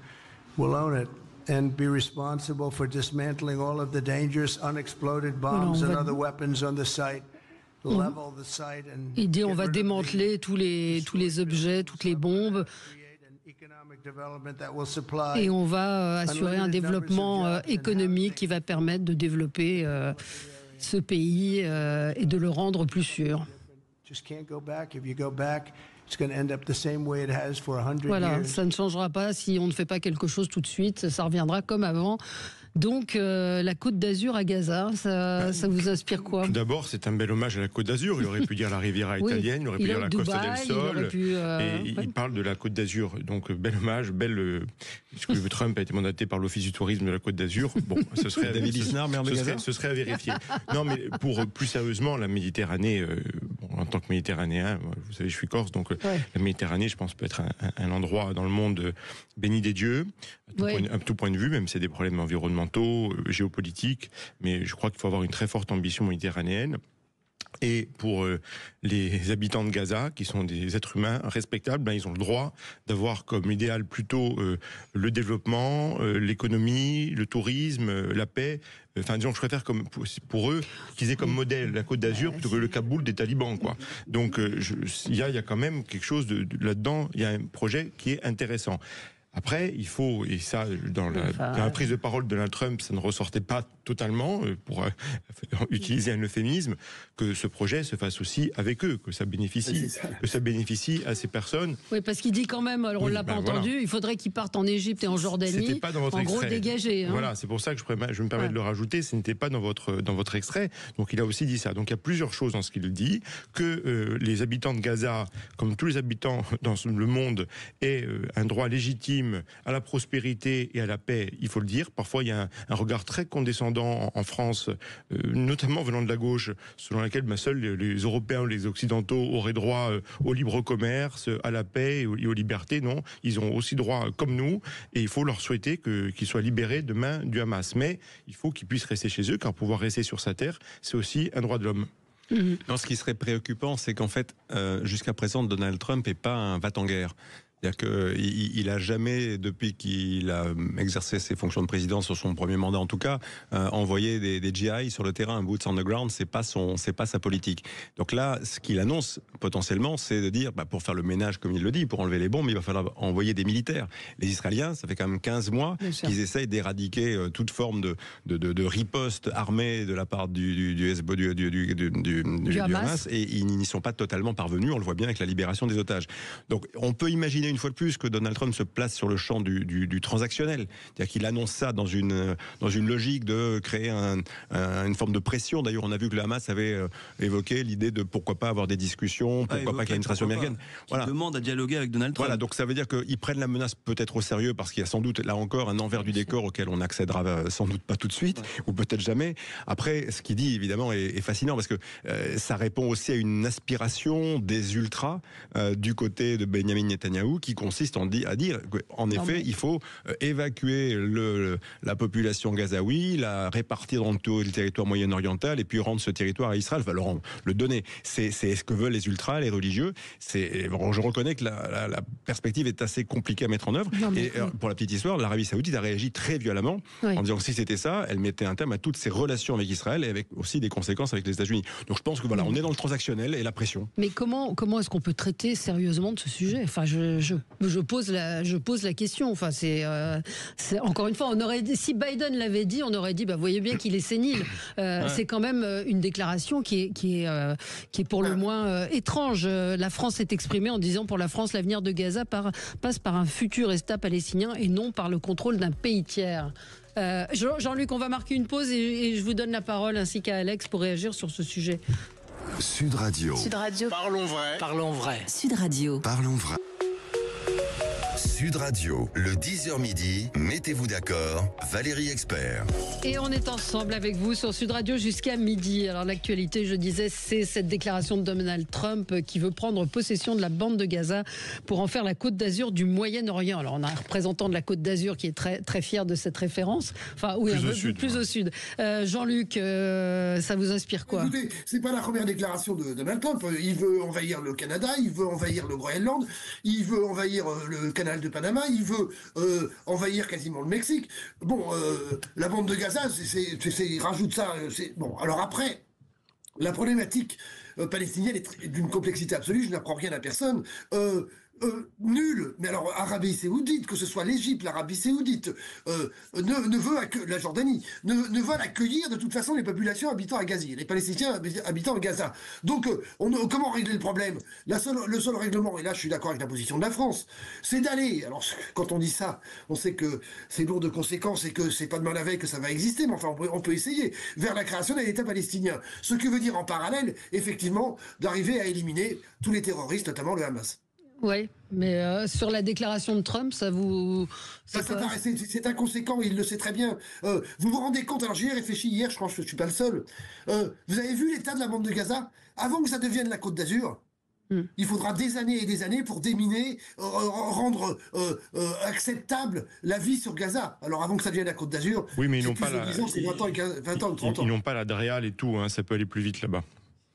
will own it and be responsible for dismantling all of the dangerous unexploded bombs and other weapons on the site. Il dit on va démanteler tous les objets, toutes les bombes. Et on va assurer un développement économique qui va permettre de développer ce pays et de le rendre plus sûr. Voilà, ça ne changera pas si on ne fait pas quelque chose tout de suite, ça reviendra comme avant. Donc, la Côte d'Azur à Gaza, ça vous inspire quoi? Tout d'abord, c'est un bel hommage à la Côte d'Azur. Il aurait pu dire la Riviera italienne, il aurait pu dire la Costa del Sol. Il parle de la Côte d'Azur. Donc, bel hommage, Est-ce que Trump a été mandaté par l'Office du tourisme de la Côte d'Azur? Bon, ce serait David Lisnard, maire de Gaza. Ce serait à vérifier. Non, mais pour plus sérieusement, la Méditerranée, en tant que Méditerranéen, vous savez, je suis corse, donc la Méditerranée, je pense, peut être un endroit dans le monde béni des dieux, à tout point de vue, même si c'est des problèmes environnementaux, géopolitiques, mais je crois qu'il faut avoir une très forte ambition méditerranéenne. Et pour les habitants de Gaza, qui sont des êtres humains respectables, ils ont le droit d'avoir comme idéal plutôt le développement, l'économie, le tourisme, la paix. Enfin, disons que je préfère comme pour eux qu'ils aient comme modèle la Côte d'Azur plutôt que le Kaboul des talibans, quoi. Donc il y a quand même quelque chose là-dedans. Il y a un projet qui est intéressant. Après, il faut, et ça, dans la prise de parole de Donald Trump, ça ne ressortait pas totalement, pour utiliser un euphémisme, que ce projet se fasse aussi avec eux, que ça bénéficie à ces personnes. Oui, parce qu'il dit quand même, alors on ne l'a pas entendu, il faudrait qu'ils partent en Égypte et en Jordanie, c'était pas dans votre en gros dégagés. Voilà, c'est pour ça que je me permets de le rajouter, ce n'était pas dans votre extrait, donc il a aussi dit ça. Donc il y a plusieurs choses dans ce qu'il dit, que les habitants de Gaza, comme tous les habitants dans le monde, aient un droit légitime à la prospérité et à la paix, il faut le dire. Parfois, il y a un regard très condescendant en France, notamment venant de la gauche, selon laquelle seuls les Européens ou les Occidentaux auraient droit au libre commerce, à la paix et aux libertés. Non, ils ont aussi droit comme nous, et il faut leur souhaiter qu'ils soient libérés demain du Hamas. Mais il faut qu'ils puissent rester chez eux, car pouvoir rester sur sa terre, c'est aussi un droit de l'homme. Non, ce qui serait préoccupant, c'est qu'en fait, jusqu'à présent, Donald Trump n'est pas un va-t-en-guerre. C'est-à-dire qu'il a jamais, depuis qu'il a exercé ses fonctions de président sur son premier mandat en tout cas, envoyé des GI sur le terrain, un boots on the ground, c'est pas sa politique. Donc là, ce qu'il annonce potentiellement, c'est de dire, pour faire le ménage comme il le dit, pour enlever les bombes, il va falloir envoyer des militaires. Les Israéliens, ça fait quand même 15 mois qu'ils essayent d'éradiquer toute forme de riposte armée de la part du Hamas, et ils n'y sont pas totalement parvenus. On le voit bien avec la libération des otages. Donc on peut imaginer une fois de plus que Donald Trump se place sur le champ du transactionnel. C'est-à-dire qu'il annonce ça dans une logique de créer une forme de pression. D'ailleurs, on a vu que le Hamas avait évoqué l'idée de pourquoi pas avoir des discussions, pourquoi pas qu'il y ait une administration américaine. Voilà. Demande à dialoguer avec Donald Trump. Voilà, donc ça veut dire qu'ils prennent la menace peut-être au sérieux, parce qu'il y a sans doute, là encore, un envers du décor auquel on n'accédera sans doute pas tout de suite, ou peut-être jamais. Après, ce qu'il dit, évidemment, est fascinant, parce que ça répond aussi à une aspiration des ultras du côté de Benjamin Netanyahou, qui consiste à dire qu'en effet, il faut évacuer la population gazaoui, la répartir dans tout le territoire moyen-oriental et puis rendre ce territoire à Israël, enfin le donner. C'est ce que veulent les ultras, les religieux. Je reconnais que la perspective est assez compliquée à mettre en œuvre. Pour la petite histoire, l'Arabie Saoudite a réagi très violemment en disant que si c'était ça, elle mettait un terme à toutes ses relations avec Israël et avec aussi des conséquences avec les États-Unis. Donc je pense que on est dans le transactionnel et la pression. Mais comment est-ce qu'on peut traiter sérieusement de ce sujet? Enfin, je pose la question. Enfin, c'est encore une fois, si Biden l'avait dit, on aurait dit, vous voyez bien qu'il est sénile. C'est quand même une déclaration qui est pour le moins étrange. La France s'est exprimée en disant, pour la France, l'avenir de Gaza passe par un futur État palestinien et non par le contrôle d'un pays tiers. Jean-Luc, on va marquer une pause et je vous donne la parole ainsi qu'à Alex pour réagir sur ce sujet. Sud Radio. Sud Radio. Parlons vrai. Parlons vrai. Sud Radio. Parlons vrai. Sud Radio, le 10h midi, mettez-vous d'accord, Valérie Expert. Et on est ensemble avec vous sur Sud Radio jusqu'à midi. Alors l'actualité, je disais, c'est cette déclaration de Donald Trump qui veut prendre possession de la bande de Gaza pour en faire la Côte d'Azur du Moyen-Orient. Alors on a un représentant de la Côte d'Azur qui est très, très fier de cette référence. Enfin oui, plus au sud. Jean-Luc, ça vous inspire quoi? Écoutez, c'est pas la première déclaration de Donald Trump. Il veut envahir le Canada, il veut envahir le Groenland, il veut envahir le canal de Panama, il veut envahir quasiment le Mexique. Bon, la bande de Gaza, il rajoute ça. Bon, alors après, la problématique palestinienne est d'une complexité absolue, je n'apprends rien à personne. Nul, mais alors Arabie Saoudite, que ce soit l'Égypte, l'Arabie Saoudite, ne veut la Jordanie, ne veulent accueillir de toute façon les populations habitant à Gaza, les Palestiniens habitant à Gaza. Donc, comment régler le problème? Le seul règlement, et là je suis d'accord avec la position de la France, c'est d'aller. Alors, quand on dit ça, on sait que c'est lourd de conséquences et que c'est pas demain la veille que ça va exister, mais enfin, on peut essayer vers la création d'un État palestinien. Ce qui veut dire en parallèle, effectivement, d'arriver à éliminer tous les terroristes, notamment le Hamas. Oui, mais sur la déclaration de Trump, ça vous... C'est inconséquent, il le sait très bien. Vous vous rendez compte, alors j'y ai réfléchi hier, je pense que je ne suis pas le seul. Vous avez vu l'état de la bande de Gaza? Avant que ça devienne la Côte d'Azur, il faudra des années et des années pour déminer, rendre acceptable la vie sur Gaza. Alors avant que ça devienne la Côte d'Azur, oui, mais ils n'ont pas 20 ans, 30 ans. Ils n'ont pas la DREAL et tout, hein, ça peut aller plus vite là-bas.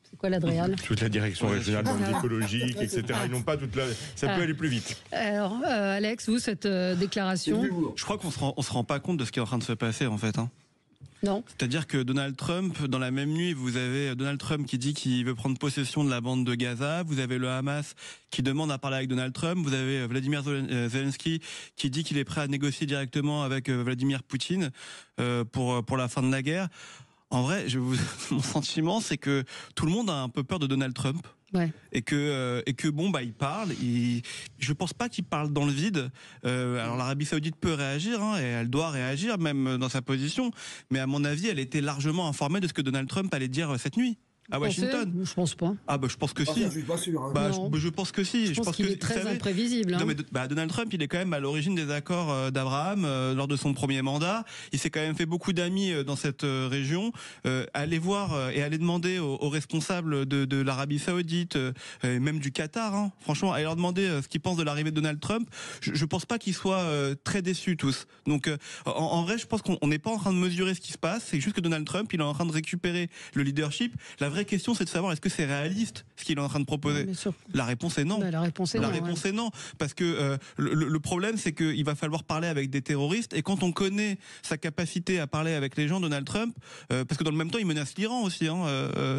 C'est quoi l'Adréal? Toute la direction régionale écologique, etc. Ils n'ont pas toute la... Ça peut aller plus vite. Alors, Alex, vous, cette déclaration... Je crois qu'on se rend pas compte de ce qui est en train de se passer, en fait. Hein. Non. C'est-à-dire que Donald Trump, dans la même nuit, vous avez Donald Trump qui dit qu'il veut prendre possession de la bande de Gaza, vous avez le Hamas qui demande à parler avec Donald Trump, vous avez Vladimir Zelensky qui dit qu'il est prêt à négocier directement avec Vladimir Poutine pour la fin de la guerre. En vrai, mon sentiment, c'est que tout le monde a un peu peur de Donald Trump. Ouais. Et que bon, il parle. Je pense pas qu'il parle dans le vide. Alors l'Arabie Saoudite peut réagir, hein, et elle doit réagir même dans sa position. Mais à mon avis, elle était largement informée de ce que Donald Trump allait dire cette nuit. À Washington. Je pense pas. Ah bah je pense que si. Je suis pas sûr. Hein. Je pense que si. Je pense qu'il est très imprévisible. Hein. Non, mais Donald Trump, il est quand même à l'origine des accords d'Abraham lors de son premier mandat. Il s'est quand même fait beaucoup d'amis dans cette région. Allez voir et allez demander aux responsables de l'Arabie Saoudite, même du Qatar. Hein. Franchement, allez leur demander ce qu'ils pensent de l'arrivée de Donald Trump. Je pense pas qu'ils soient très déçus tous. Donc en vrai, je pense qu'on n'est pas en train de mesurer ce qui se passe. C'est juste que Donald Trump, il est en train de récupérer le leadership. La vraie question, c'est de savoir est-ce que c'est réaliste ce qu'il est en train de proposer. La réponse est non. La réponse est non, parce que le problème, c'est qu'il va falloir parler avec des terroristes, et quand on connaît sa capacité à parler avec les gens, Donald Trump, parce que dans le même temps, il menace l'Iran aussi,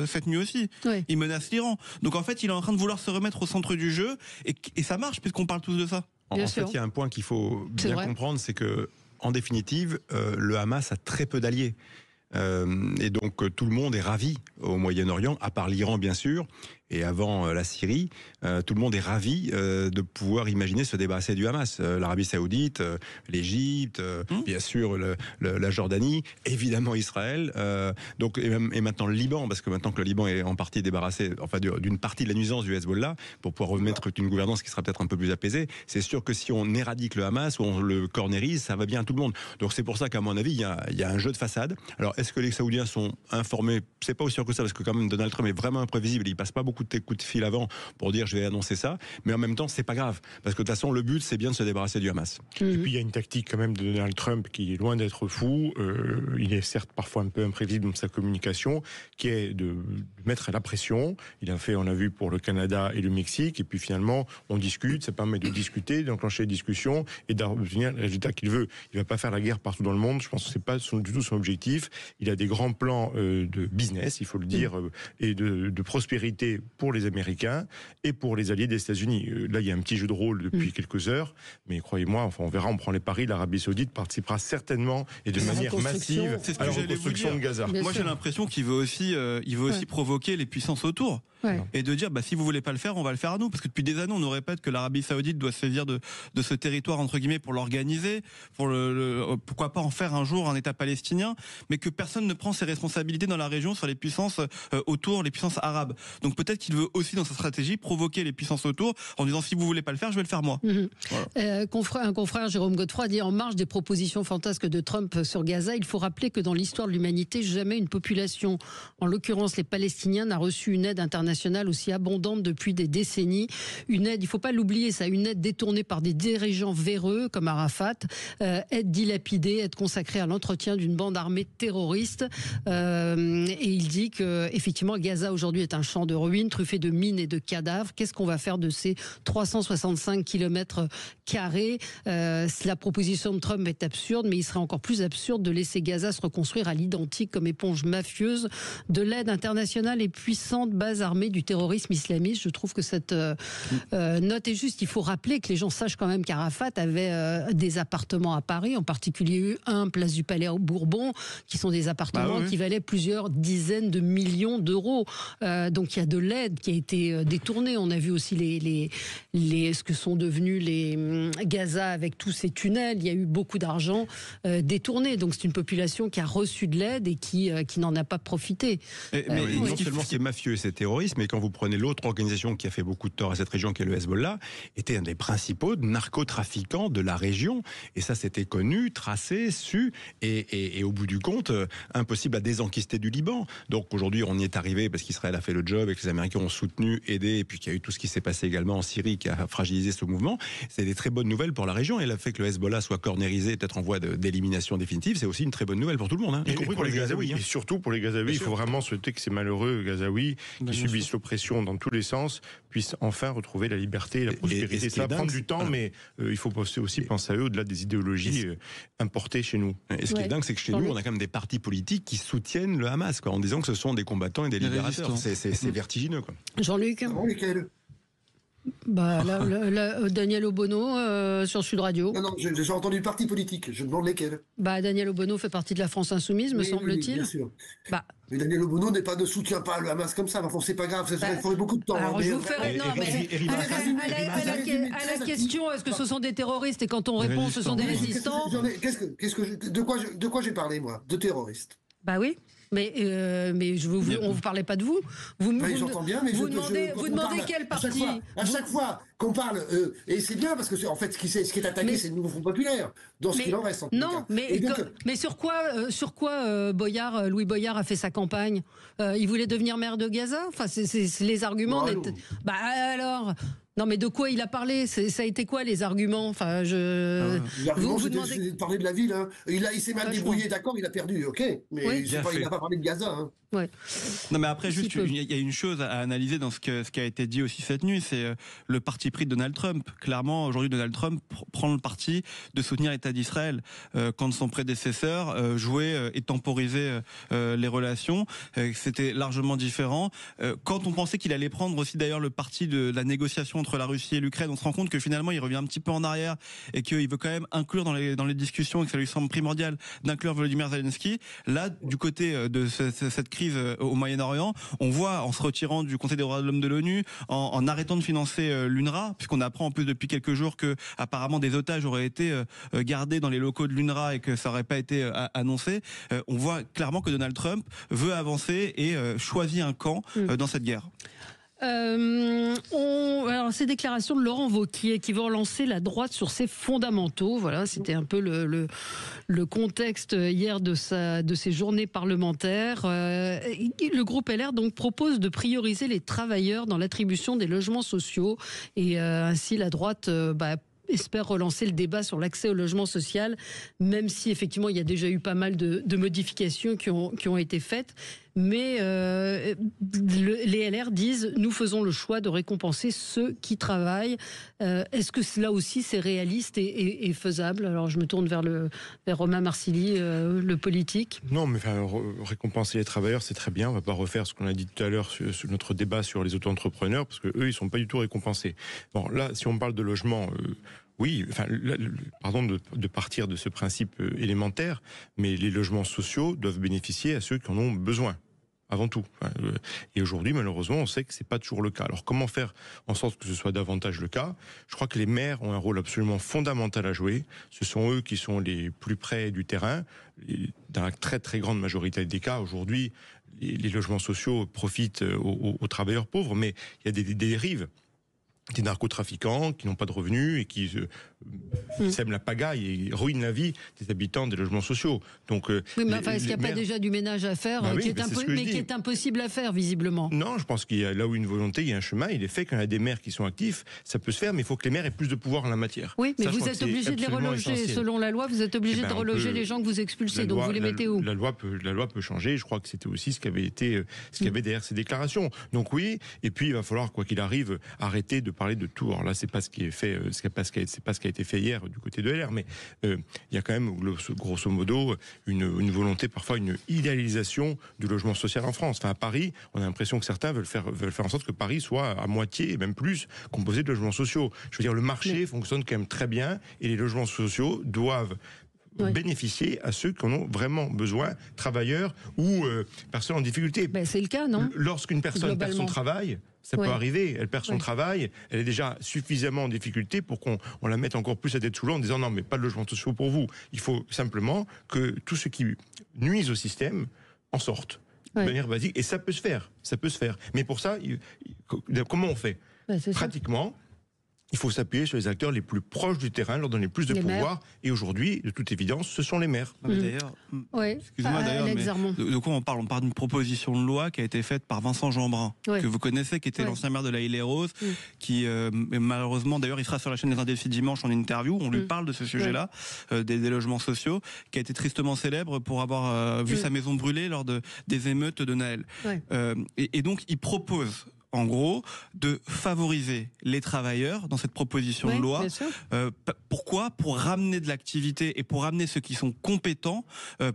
cette nuit aussi. Oui. Il menace l'Iran. Donc en fait, il est en train de vouloir se remettre au centre du jeu, et ça marche puisqu'on parle tous de ça. En fait, il y a un point qu'il faut bien comprendre, c'est que en définitive, le Hamas a très peu d'alliés. Et donc tout le monde est ravi au Moyen-Orient, à part l'Iran bien sûr, et avant la Syrie, tout le monde est ravi de pouvoir imaginer se débarrasser du Hamas. L'Arabie Saoudite, l'Égypte, bien sûr la Jordanie, évidemment Israël, donc et maintenant le Liban, parce que maintenant que le Liban est en partie débarrassé, enfin d'une partie de la nuisance du Hezbollah, pour pouvoir remettre une gouvernance qui sera peut-être un peu plus apaisée. C'est sûr que si on éradique le Hamas ou on le cornérise, ça va bien à tout le monde. Donc c'est pour ça qu'à mon avis, il y a un jeu de façade. Alors est-ce que les Saoudiens sont informés? C'est pas aussi sûr que ça, parce que quand même Donald Trump est vraiment imprévisible. Il passe pas beaucoup de coups de fil avant pour dire je vais annoncer ça, mais en même temps c'est pas grave, parce que de toute façon le but c'est bien de se débarrasser du Hamas. Et puis il y a une tactique quand même de Donald Trump qui est loin d'être fou. Il est certes parfois un peu imprévisible dans sa communication, qui est de mettre la pression. On a vu pour le Canada et le Mexique, et puis finalement on discute, ça permet de discuter, d'enclencher des discussions et d'obtenir le résultat qu'il veut. Il va pas faire la guerre partout dans le monde, je pense que c'est pas du tout son objectif. Il a des grands plans de business, il faut le dire, et de prospérité pour les Américains et pour les alliés des États-Unis. Là, il y a un petit jeu de rôle depuis quelques heures, mais croyez-moi, enfin, on verra, on prend les paris, l'Arabie Saoudite participera certainement et de manière massive à la reconstruction de Gaza. Moi, j'ai l'impression qu'il veut aussi, provoquer les puissances autour. Ouais. Et de dire, si vous voulez pas le faire, on va le faire à nous. Parce que depuis des années, on nous répète que l'Arabie Saoudite doit se saisir de ce territoire, entre guillemets, pour l'organiser, pour pourquoi pas en faire un jour un État palestinien, mais que personne ne prend ses responsabilités dans la région sur les puissances autour, les puissances arabes. Donc peut-être qu'il veut aussi, dans sa stratégie, provoquer les puissances autour en disant, si vous voulez pas le faire, je vais le faire moi. Voilà. Un confrère, Jérôme Godefroy, dit en marge des propositions fantasques de Trump sur Gaza, il faut rappeler que dans l'histoire de l'humanité, jamais une population, en l'occurrence les Palestiniens, n'a reçu une aide internationale aussi abondante depuis des décennies. Une aide, il ne faut pas l'oublier, ça, une aide détournée par des dirigeants véreux comme Arafat, aide dilapidée, aide consacrée à l'entretien d'une bande armée terroriste. Et il dit que effectivement Gaza aujourd'hui est un champ de ruines truffé de mines et de cadavres. Qu'est-ce qu'on va faire de ces 365 km²? La proposition de Trump est absurde, mais il serait encore plus absurde de laisser Gaza se reconstruire à l'identique comme éponge mafieuse de l'aide internationale et puissante base armée du terrorisme islamiste. Je trouve que cette note est juste. Il faut rappeler que les gens sachent quand même qu'Arafat avait des appartements à Paris, en particulier un place du Palais Bourbon, qui sont des appartements qui valaient plusieurs dizaines de millions d'euros. Donc il y a de l'aide qui a été détournée. On a vu aussi ce que sont devenus les Gaza avec tous ces tunnels. Il y a eu beaucoup d'argent détourné. Donc c'est une population qui a reçu de l'aide et qui n'en a pas profité. Non seulement c'est mafieux et c'est terroriste, mais quand vous prenez l'autre organisation qui a fait beaucoup de tort à cette région, qui est le Hezbollah, était un des principaux narcotrafiquants de la région. Et ça, c'était connu, tracé, su, et au bout du compte, impossible à désenquister du Liban. Donc aujourd'hui, on y est arrivé parce qu'Israël a fait le job et que les Américains ont soutenu, aidé, et puis qu'il y a eu tout ce qui s'est passé également en Syrie qui a fragilisé ce mouvement. C'est des très bonnes nouvelles pour la région, et le fait que le Hezbollah soit cornérisé, peut-être en voie d'élimination définitive, c'est aussi une très bonne nouvelle pour tout le monde, hein, y compris pour les Gazaouis. Et surtout pour les Gazaouis, il faut vraiment souhaiter que ces malheureux Gazaouis qui subissent l'oppression dans tous les sens puissent enfin retrouver la liberté et la prospérité. Ça va prendre du temps, mais il faut aussi penser à eux au-delà des idéologies importées chez nous. Et ce qui est dingue, c'est que chez nous, on a quand même des partis politiques qui soutiennent le Hamas, en disant que ce sont des combattants et des libérateurs. C'est vertigineux, quoi. Jean-Luc ? Daniel Obono sur Sud Radio. Non, j'ai entendu le parti politique. Je me demande lesquels. Daniel Obono fait partie de la France Insoumise, me semble-t-il. Bien sûr. Mais Daniel Obono ne soutient pas le Hamas comme ça. Enfin, c'est pas grave. Ça ferait beaucoup de temps. Alors, je vous ferai. À la question, est-ce que ce sont des terroristes? Et quand on répond, ce sont des résistants. De quoi j'ai parlé, moi? De terroristes. Oui. Mais on vous parlait pas de vous. J'entends bien, mais vous demandez quel parti. À chaque fois qu'on parle, et c'est bien parce que en fait, ce qui est attaqué, c'est le nouveau Front populaire. Dans ce qu'il en reste. Mais sur quoi Louis Boyard a fait sa campagne? Il voulait devenir maire de Gaza. Enfin, c'est les arguments. Alors. Non, mais de quoi il a parlé? Ça a été quoi les arguments? Enfin, vous demandez de parler de la ville. Hein. Il s'est mal débrouillé, d'accord, il a perdu, ok. Mais il n'a pas parlé de Gaza. Hein. Ouais. Non, mais après, juste, il y a une chose à analyser dans ce qui a été dit aussi cette nuit, c'est le parti pris de Donald Trump. Clairement, aujourd'hui, Donald Trump prend le parti de soutenir l'État d'Israël. Quand son prédécesseur jouait et temporisait les relations, c'était largement différent. Quand on pensait qu'il allait prendre aussi d'ailleurs le parti de la négociation entre la Russie et l'Ukraine, on se rend compte que finalement, il revient un petit peu en arrière et qu'il veut quand même inclure dans les discussions, et que ça lui semble primordial d'inclure Volodymyr Zelensky. Là, du côté de cette crise au Moyen-Orient, on voit en se retirant du Conseil des droits de l'homme de l'ONU, en arrêtant de financer l'UNRWA, puisqu'on apprend en plus depuis quelques jours que apparemment des otages auraient été gardés dans les locaux de l'UNRWA et que ça n'aurait pas été annoncé. On voit clairement que Donald Trump veut avancer et choisit un camp dans cette guerre. Alors ces déclarations de Laurent Wauquiez qui veut relancer la droite sur ses fondamentaux. Voilà, c'était un peu le contexte hier de ces journées parlementaires. Le groupe LR donc propose de prioriser les travailleurs dans l'attribution des logements sociaux et ainsi la droite espère relancer le débat sur l'accès au logement social, même si effectivement il y a déjà eu pas mal de modifications qui ont été faites. Mais les LR disent, nous faisons le choix de récompenser ceux qui travaillent. Est-ce que là aussi c'est réaliste et faisable? Alors je me tourne vers Romain Marsilly, le politique. Non, mais récompenser les travailleurs, c'est très bien. On ne va pas refaire ce qu'on a dit tout à l'heure sur notre débat sur les auto-entrepreneurs, parce qu'eux, ils ne sont pas du tout récompensés. Bon, là, si on parle de logement... Oui, pardon de partir de ce principe élémentaire, mais les logements sociaux doivent bénéficier à ceux qui en ont besoin, avant tout. Et aujourd'hui, malheureusement, on sait que c'est pas toujours le cas. Alors, comment faire en sorte que ce soit davantage le cas? Je crois que les maires ont un rôle absolument fondamental à jouer. Ce sont eux qui sont les plus près du terrain. Dans la très très grande majorité des cas, aujourd'hui, les logements sociaux profitent aux travailleurs pauvres, mais il y a des dérives. Des narcotrafiquants qui n'ont pas de revenus et qui sèment la pagaille et ruinent la vie des habitants des logements sociaux. Donc, oui, mais enfin, est-ce qu'il n'y a pas déjà du ménage à faire qui est impossible à faire, visiblement? Non, je pense qu'il y a là où une volonté, il y a un chemin. Il est fait quand il y a des maires qui sont actifs, ça peut se faire, mais il faut que les maires aient plus de pouvoir en la matière. Oui, mais vous êtes obligé de les reloger. Selon la loi, vous êtes obligé de reloger les gens que vous expulsez. Donc vous les mettez où? La loi peut changer. Je crois que c'était aussi ce qui avait été, ce qu'il y avait derrière ces déclarations. Donc oui, et puis il va falloir, quoi qu'il arrive, arrêter de parler de tout. Alors là, c'est pas ce qui est fait, c'est pas ce qui a été fait hier du côté de LR, mais il y a quand même, grosso modo, une volonté, parfois une idéalisation du logement social en France. Enfin, à Paris, on a l'impression que certains veulent faire en sorte que Paris soit à moitié, et même plus, composé de logements sociaux. Je veux dire, le marché fonctionne quand même très bien, et les logements sociaux doivent bénéficier à ceux qui en ont vraiment besoin, travailleurs ou personnes en difficulté. C'est le cas, non? Lorsqu'une personne perd son travail, ça peut arriver, elle perd son travail, elle est déjà suffisamment en difficulté pour qu'on la mette encore plus à tête sous l'eau en disant non, mais pas de logement social pour vous. Il faut simplement que tout ce qui nuise au système en sorte. De manière basique, et ça peut se faire, Mais pour ça, comment on fait? Pratiquement, il faut s'appuyer sur les acteurs les plus proches du terrain, leur donner plus de pouvoir. Et aujourd'hui, de toute évidence, ce sont les maires. D'ailleurs, excusez-moi de quoi on parle? On parle d'une proposition de loi qui a été faite par Vincent Jeanbrun, que vous connaissez, qui était l'ancien maire de la Île-et-Rose, qui malheureusement, d'ailleurs, il sera sur la chaîne des Indécis dimanche en interview. On lui parle de ce sujet-là, des logements sociaux, qui a été tristement célèbre pour avoir vu sa maison brûler lors des émeutes de Naël. Et donc, il propose, en gros, de favoriser les travailleurs dans cette proposition de loi. Pourquoi? Pour ramener de l'activité et pour ramener ceux qui sont compétents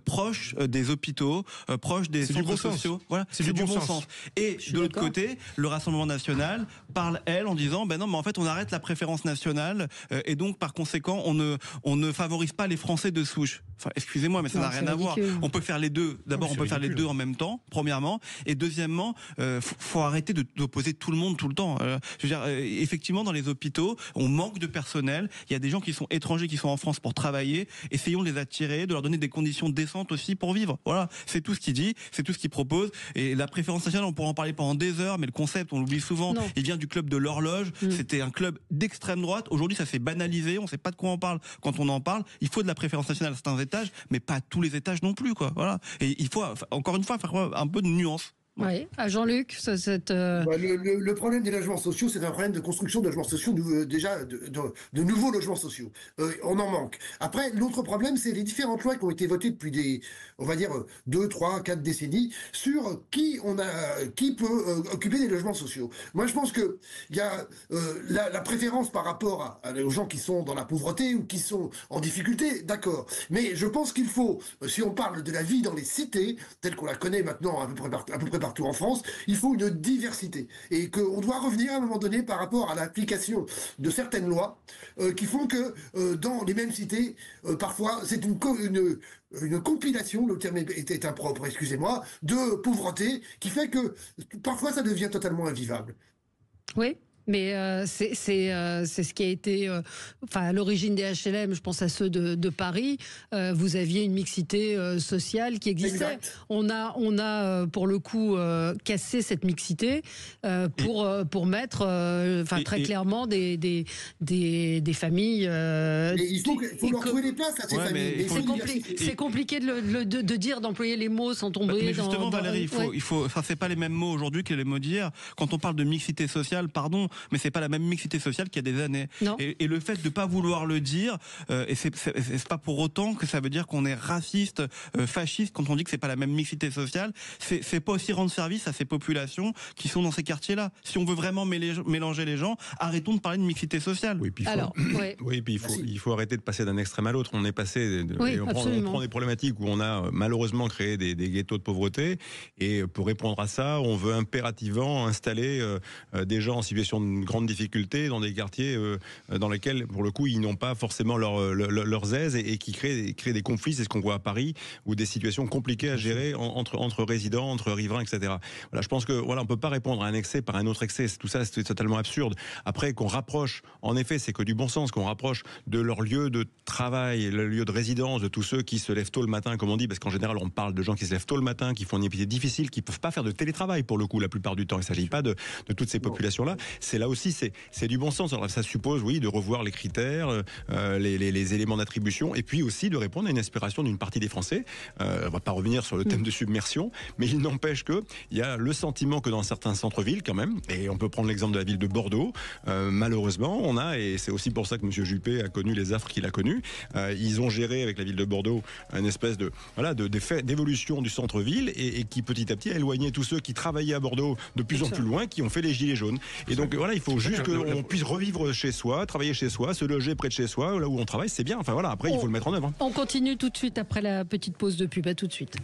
proches des hôpitaux, proches des centres sociaux. Voilà, c'est du bon sens. Et de l'autre côté, le Rassemblement national parle, en disant non, mais en fait, on arrête la préférence nationale et donc, par conséquent, on ne favorise pas les Français de souche. Enfin, excusez-moi, mais ça n'a rien à voir. On peut faire les deux. D'abord, on peut faire les deux en même temps, premièrement. Et deuxièmement, faut arrêter d'opposer tout le monde tout le temps. Je veux dire, effectivement, dans les hôpitaux, on manque de personnel. Il y a des gens qui sont étrangers, qui sont en France pour travailler. Essayons de les attirer, de leur donner des conditions décentes aussi pour vivre. Voilà, c'est tout ce qu'il dit, c'est tout ce qu'il propose. Et la préférence nationale, on pourra en parler pendant des heures, mais le concept, on l'oublie souvent. Il vient du club de l'horloge. C'était un club d'extrême droite. Aujourd'hui, ça s'est banalisé. On ne sait pas de quoi on parle quand on en parle. Il faut de la préférence nationale à certains étages, mais pas à tous les étages non plus, quoi. Voilà. Et il faut, encore une fois, faire un peu de nuance. Oui, à Jean-Luc, le problème des logements sociaux, c'est un problème de construction de logements sociaux, déjà de nouveaux logements sociaux. On en manque. Après, l'autre problème, c'est les différentes lois qui ont été votées depuis on va dire 2, 3, 4 décennies sur qui peut occuper des logements sociaux. Moi, je pense que il y a la préférence par rapport aux gens qui sont dans la pauvreté ou qui sont en difficulté, d'accord. Mais je pense qu'il faut, si on parle de la vie dans les cités, telle qu'on la connaît maintenant à peu près partout en France, il faut une diversité. Et qu'on doit revenir à un moment donné par rapport à l'application de certaines lois qui font que dans les mêmes cités, parfois, c'est une compilation, le terme est impropre, excusez-moi, de pauvreté qui fait que parfois ça devient totalement invivable. Oui. Mais c'est ce qui a été, à l'origine des HLM, je pense à ceux de Paris, vous aviez une mixité sociale qui existait. Exact. On a pour le coup cassé cette mixité pour mettre très clairement des familles. Il faut leur trouver des places à ces familles. C'est compliqué de dire, d'employer les mots sans tomber. Mais justement, Valérie, c'est pas les mêmes mots aujourd'hui que les mots d'hier. Quand on parle de mixité sociale, pardon, mais c'est pas la même mixité sociale qu'il y a des années. Et le fait de pas vouloir le dire, et c'est pas pour autant que ça veut dire qu'on est raciste, fasciste quand on dit que c'est pas la même mixité sociale. C'est pas aussi rendre service à ces populations qui sont dans ces quartiers-là. Si on veut vraiment mélanger les gens, arrêtons de parler de mixité sociale. Oui, puis il faut arrêter de passer d'un extrême à l'autre. On est passé, on prend des problématiques où on a malheureusement créé des ghettos de pauvreté, et pour répondre à ça, on veut impérativement installer des gens en situation de grande difficulté dans des quartiers dans lesquels, pour le coup, ils n'ont pas forcément leurs aises et qui créent des conflits. C'est ce qu'on voit à Paris, ou des situations compliquées à gérer entre résidents, entre riverains, etc. Voilà, je pense que on peut pas répondre à un excès par un autre excès. Tout ça, c'est totalement absurde. Après, qu'on rapproche, en effet, c'est que du bon sens, qu'on rapproche de leur lieu de travail, le lieu de résidence, de tous ceux qui se lèvent tôt le matin, comme on dit, parce qu'en général, on parle de gens qui se lèvent tôt le matin, qui font une activité difficile, qui peuvent pas faire de télétravail pour le coup la plupart du temps. Il s'agit pas de toutes ces populations-là. c'est là aussi, c'est du bon sens. Alors ça suppose, oui, de revoir les critères, les éléments d'attribution, et puis aussi de répondre à une aspiration d'une partie des Français. On va pas revenir sur le thème de submersion, mais il n'empêche que il y a le sentiment que dans certains centres-villes, quand même, et on peut prendre l'exemple de la ville de Bordeaux, malheureusement, on a, et c'est aussi pour ça que M. Juppé a connu les affres qu'il a connues, ils ont géré avec la ville de Bordeaux une espèce d'évolution du centre-ville et qui petit à petit a éloigné tous ceux qui travaillaient à Bordeaux de plus en plus loin, qui ont fait les gilets jaunes. Et donc voilà, il faut juste qu'on puisse revivre chez soi, travailler chez soi, se loger près de chez soi, là où on travaille, c'est bien. Enfin voilà, après il faut le mettre en œuvre. On continue tout de suite après la petite pause de pub. À tout de suite.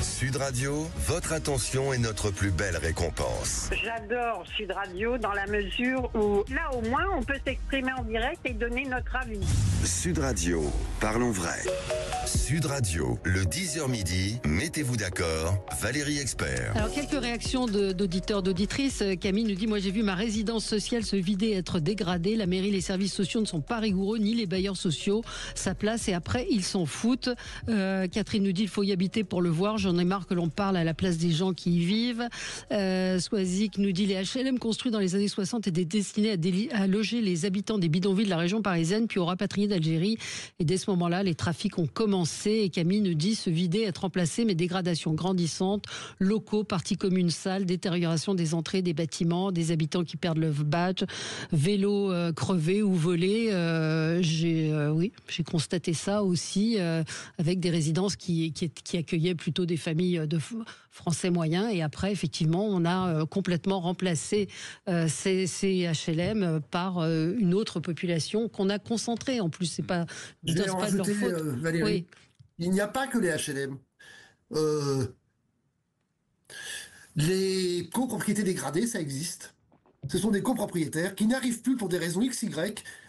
Sud Radio, votre attention est notre plus belle récompense. J'adore Sud Radio dans la mesure où, là au moins, on peut s'exprimer en direct et donner notre avis. Sud Radio, parlons vrai. Sud Radio, le 10h midi, mettez-vous d'accord, Valérie Expert. Alors, quelques réactions d'auditeurs, d'auditrices. Camille nous dit, moi j'ai vu ma résidence sociale se vider, être dégradée. La mairie, les services sociaux ne sont pas rigoureux, ni les bailleurs sociaux. Ça place et après, ils s'en foutent. Catherine nous dit, il faut y habiter pour le voir. J'en ai marre que l'on parle à la place des gens qui y vivent. Swazik nous dit, les HLM construits dans les années 60 étaient destinés à loger les habitants des bidonvilles de la région parisienne, puis aux rapatriés d'Algérie. Et dès ce moment-là, les trafics ont commencé. Et Camille nous dit, se vider, être remplacé, mais dégradation grandissante, locaux, parties communes sales, détérioration des entrées, des bâtiments, des habitants qui perdent le badge, vélos crevés ou volés. J'ai constaté ça aussi avec des résidences qui accueillaient plutôt des familles de Français moyens. Et après, effectivement, on a complètement remplacé ces HLM par une autre population qu'on a concentrée. En plus, c'est pas de leur faute. Valérie, oui. Il n'y a pas que les HLM. Les copropriétés dégradées, ça existe. Ce sont des copropriétaires qui n'arrivent plus pour des raisons XY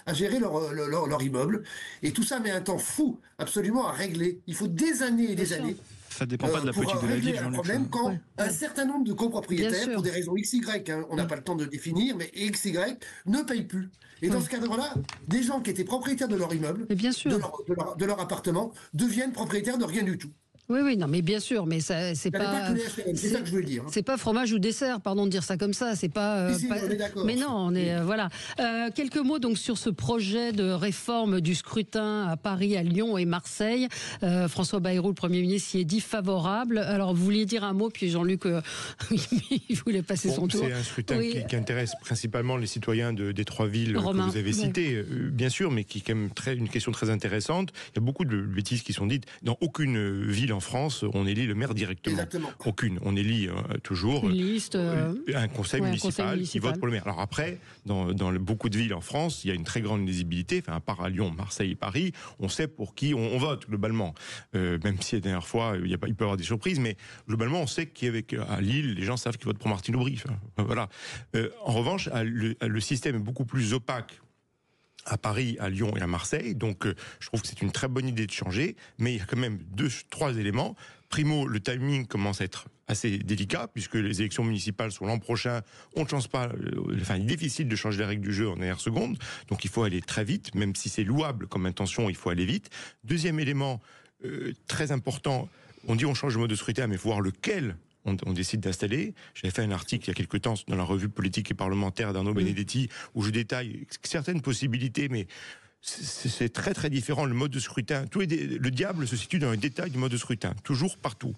à gérer leur immeuble. Et tout ça met un temps fou absolument à régler. Il faut des années et des années. Ça dépend pas de la politique de la ville. Un problème quand un certain nombre de copropriétaires, pour des raisons XY, on n'a pas le temps de définir, mais XY, ne payent plus. Et dans ce cadre-là, des gens qui étaient propriétaires de leur immeuble, de leur appartement, deviennent propriétaires de rien du tout. Oui, non, mais bien sûr, mais ça, c'est pas. C'est ça que je veux dire. C'est pas fromage ou dessert, pardon de dire ça comme ça. C'est pas. On est d'accord. Mais non, on est voilà. Quelques mots donc sur ce projet de réforme du scrutin à Paris, à Lyon et Marseille. François Bayrou, le Premier ministre, y est dit favorable. Alors, vous vouliez dire un mot, puis Jean-Luc, il voulait passer son tour. C'est un scrutin qui intéresse principalement les citoyens des trois villes que vous avez citées, bien sûr, mais qui est quand même une question très intéressante. Il y a beaucoup de bêtises qui sont dites. Dans aucune ville en France, on élit le maire directement. Exactement. Aucune. On élit toujours une liste, un conseil municipal qui vote pour le maire. Alors après, dans beaucoup de villes en France, il y a une très grande lisibilité. Enfin, à part à Lyon, Marseille et Paris, on sait pour qui on vote globalement. Même si la dernière fois, il peut y avoir des surprises, mais globalement, on sait qu'à Lille, les gens savent qu'ils votent pour Martine Aubry. Enfin, voilà. En revanche, le système est beaucoup plus opaque à Paris, à Lyon et à Marseille. Donc, je trouve que c'est une très bonne idée de changer. Mais il y a quand même 3 éléments. Primo, le timing commence à être assez délicat, puisque les élections municipales sont l'an prochain. On ne change pas, il est difficile de changer les règles du jeu en dernière seconde. Donc, il faut aller très vite. Même si c'est louable comme intention, il faut aller vite. Deuxième élément, très important, on dit on change le mode de scrutin, mais il faut voir lequel on décide d'installer. J'avais fait un article il y a quelques temps dans la revue politique et parlementaire d'Arnaud Benedetti, où je détaille certaines possibilités, mais c'est très très différent. Le mode de scrutin, le diable se situe dans les détails du mode de scrutin, toujours partout.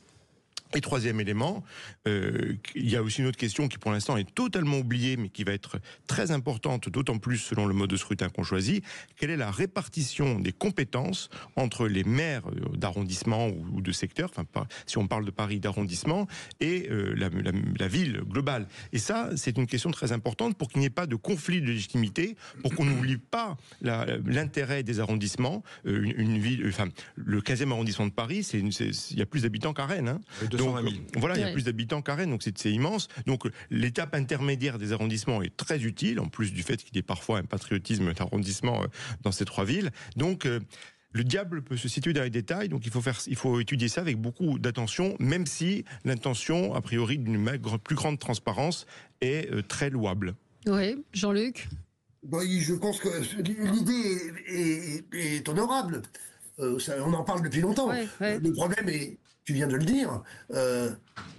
Et troisième élément, il y a aussi une autre question qui pour l'instant est totalement oubliée, mais qui va être très importante, d'autant plus selon le mode de scrutin qu'on choisit. Quelle est la répartition des compétences entre les maires d'arrondissement ou de secteur, si on parle de Paris d'arrondissement, et la ville globale. Et ça, c'est une question très importante pour qu'il n'y ait pas de conflit de légitimité, pour qu'on n'oublie pas l'intérêt des arrondissements. Une ville, le 15e arrondissement de Paris, il y a plus d'habitants qu'à Rennes, hein. Donc, voilà, il y a plus d'habitants qu'à Rennes, donc c'est immense. Donc l'étape intermédiaire des arrondissements est très utile, en plus du fait qu'il y ait parfois un patriotisme d'arrondissement dans ces 3 villes. Donc le diable peut se situer dans les détails, donc il faut étudier ça avec beaucoup d'attention, même si l'intention, a priori, d'une plus grande transparence est très louable. Oui, Jean-Luc ? Je pense que l'idée est honorable. On en parle depuis longtemps. Le problème est tu viens de le dire,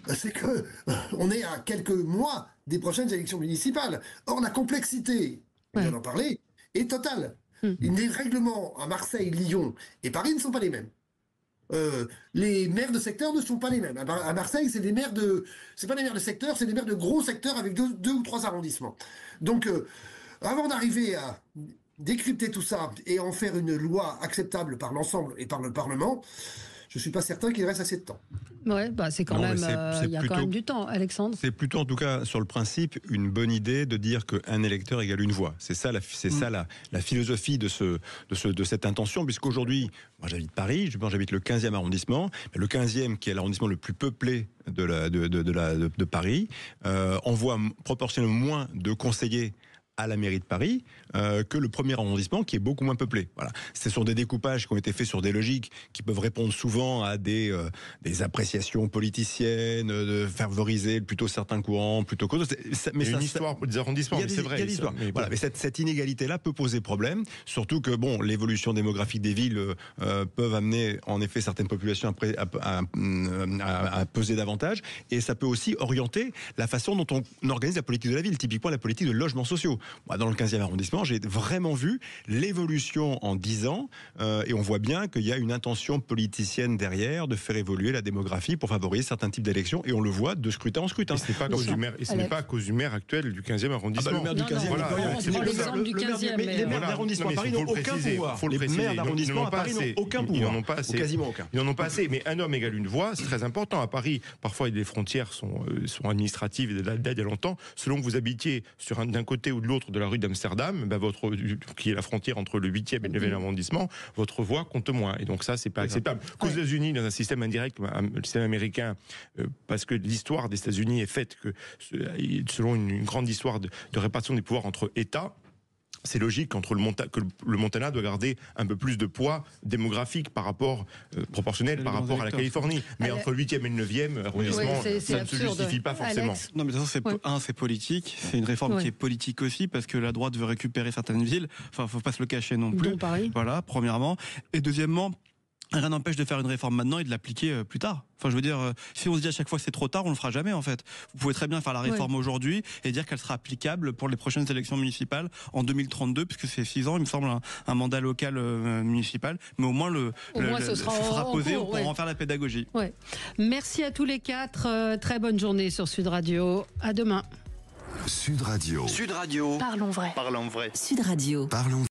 c'est que on est à quelques mois des prochaines élections municipales. Or, la complexité, on vient d'en parler, est totale. Les règlements à Marseille, Lyon et Paris ne sont pas les mêmes. Les maires de secteur ne sont pas les mêmes. À Marseille, c'est pas des maires de secteur, c'est des maires de gros secteurs avec deux ou trois arrondissements. Donc, avant d'arriver à décrypter tout ça et en faire une loi acceptable par l'ensemble et par le Parlement, je ne suis pas certain qu'il reste assez de temps. Ouais, c'est quand même, il y a quand même du temps, Alexandre. C'est plutôt, en tout cas, sur le principe, une bonne idée de dire qu'un électeur égale une voix. C'est ça, la philosophie de cette intention, puisqu'aujourd'hui, moi j'habite Paris, j'habite le 15e arrondissement, le 15e qui est l'arrondissement le plus peuplé de Paris, envoie proportionnellement moins de conseillers à la mairie de Paris que le premier arrondissement qui est beaucoup moins peuplé. Voilà. Ce sont des découpages qui ont été faits sur des logiques qui peuvent répondre souvent à des appréciations politiciennes, de favoriser plutôt certains courants plutôt qu'autres. Mais il y a une histoire des arrondissements, c'est vrai. Il y a l'histoire. Mais cette inégalité-là peut poser problème, surtout que l'évolution démographique des villes peuvent amener en effet certaines populations à peser davantage, et ça peut aussi orienter la façon dont on organise la politique de la ville, typiquement la politique de logements sociaux. Moi, dans le 15e arrondissement, j'ai vraiment vu l'évolution en 10 ans et on voit bien qu'il y a une intention politicienne derrière de faire évoluer la démographie pour favoriser certains types d'élections, et on le voit de scrutin en scrutin. Et ce n'est pas à cause du maire actuel du 15e arrondissement. Le maire du 15e, on prend l'exemple du 15e. Mais les maires d'arrondissement à Paris n'ont aucun pouvoir. Les maires d'arrondissement à Paris n'ont aucun pouvoir. Ils n'en ont pas assez. Quasiment aucun. Ils n'en ont pas assez. Mais un homme égale une voix, c'est très important. À Paris, parfois, les frontières sont administratives et datent il y a longtemps. Selon que vous habitiez d'un côté ou de l'autre de la rue d'Amsterdam, qui est la frontière entre le 8e et le 9e arrondissement, votre voix compte moins. Et donc ça, c'est pas acceptable. Qu'aux États-Unis, dans un système indirect, le système américain, parce que l'histoire des États-Unis est faite que, selon une grande histoire de répartition des pouvoirs entre États, c'est logique que le Montana doit garder un peu plus de poids démographique proportionnel par rapport à la Californie. Mais entre le 8e et le 9e arrondissement, ça ne se justifie pas forcément. Alex. Non, mais de toute façon, c'est politique. C'est une réforme qui est politique aussi, parce que la droite veut récupérer certaines villes. Enfin, faut pas se le cacher non plus. Dont Paris. Voilà, premièrement. Et deuxièmement, rien n'empêche de faire une réforme maintenant et de l'appliquer plus tard. Enfin, je veux dire, si on se dit à chaque fois que c'est trop tard, on le fera jamais, en fait. Vous pouvez très bien faire la réforme aujourd'hui et dire qu'elle sera applicable pour les prochaines élections municipales en 2032, puisque c'est 6 ans, il me semble, un mandat local municipal. Mais au moins, ce sera posé, on pourra en faire la pédagogie. Ouais. Merci à tous les 4. Très bonne journée sur Sud Radio. À demain. Sud Radio. Sud Radio. Parlons vrai. Parlons vrai. Sud Radio. Parlons